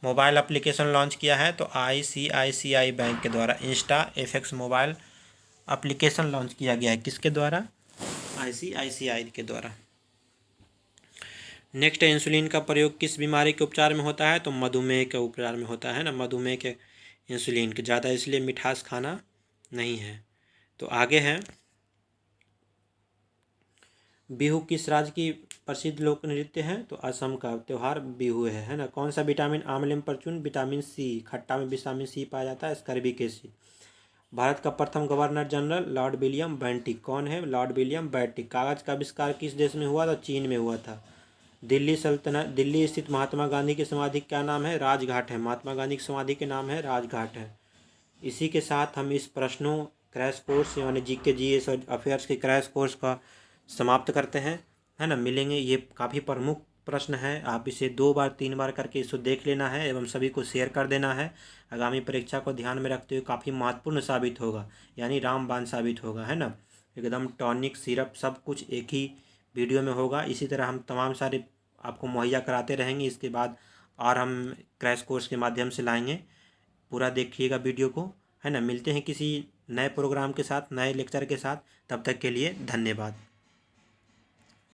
मोबाइल एप्लीकेशन लॉन्च किया है? तो ICICI बैंक के द्वारा Insta FX mobile application launch किया गया है। किसके द्वारा? ICICI के द्वारा। नेक्स्ट, इंसुलिन का प्रयोग किस बीमारी के उपचार में होता है? तो मधुमेह के उपचार में होता है ना। मधुमेह के इंसुलिन के ज़्यादा, इसलिए मिठास खाना नहीं है। तो आगे है, बिहू किस राज्य की प्रसिद्ध लोक नृत्य है? तो असम का त्यौहार बिहू है ना। कौन सा विटामिन आंवले में प्रचुर? Vitamin C। खट्टा में विटामिन C पाया जाता है, स्कर्बिक एसिड। भारत का प्रथम governor general Lord William Bentinck. कौन है? Lord William Bentinck. कागज का आविष्कार किस देश में हुआ था? चीन में हुआ था। दिल्ली स्थित महात्मा गांधी की समाधि का नाम है? राजघाट है। महात्मा गांधी की समाधि के नाम है राजघाट है। इसी के साथ हम इस प्रश्नों क्रैश कोर्स यानी GK GS और अफेयर्स के क्रैश कोर्स का समाप्त करते हैं, है ना। मिलेंगे, ये काफ़ी प्रमुख प्रश्न है, आप इसे 2 बार 3 बार करके इसको देख लेना है एवं सभी को शेयर कर देना है। आगामी परीक्षा को ध्यान में रखते हुए काफ़ी महत्वपूर्ण साबित होगा, यानी रामबाण साबित होगा, है ना। एकदम टॉनिक सिरप सब कुछ एक ही वीडियो में होगा। इसी तरह हम तमाम सारे आपको मुहैया कराते रहेंगे इसके बाद, और हम क्रैश कोर्स के माध्यम से लाएंगे। पूरा देखिएगा वीडियो को, है ना। मिलते हैं किसी नए प्रोग्राम के साथ, नए लेक्चर के साथ। तब तक के लिए धन्यवाद।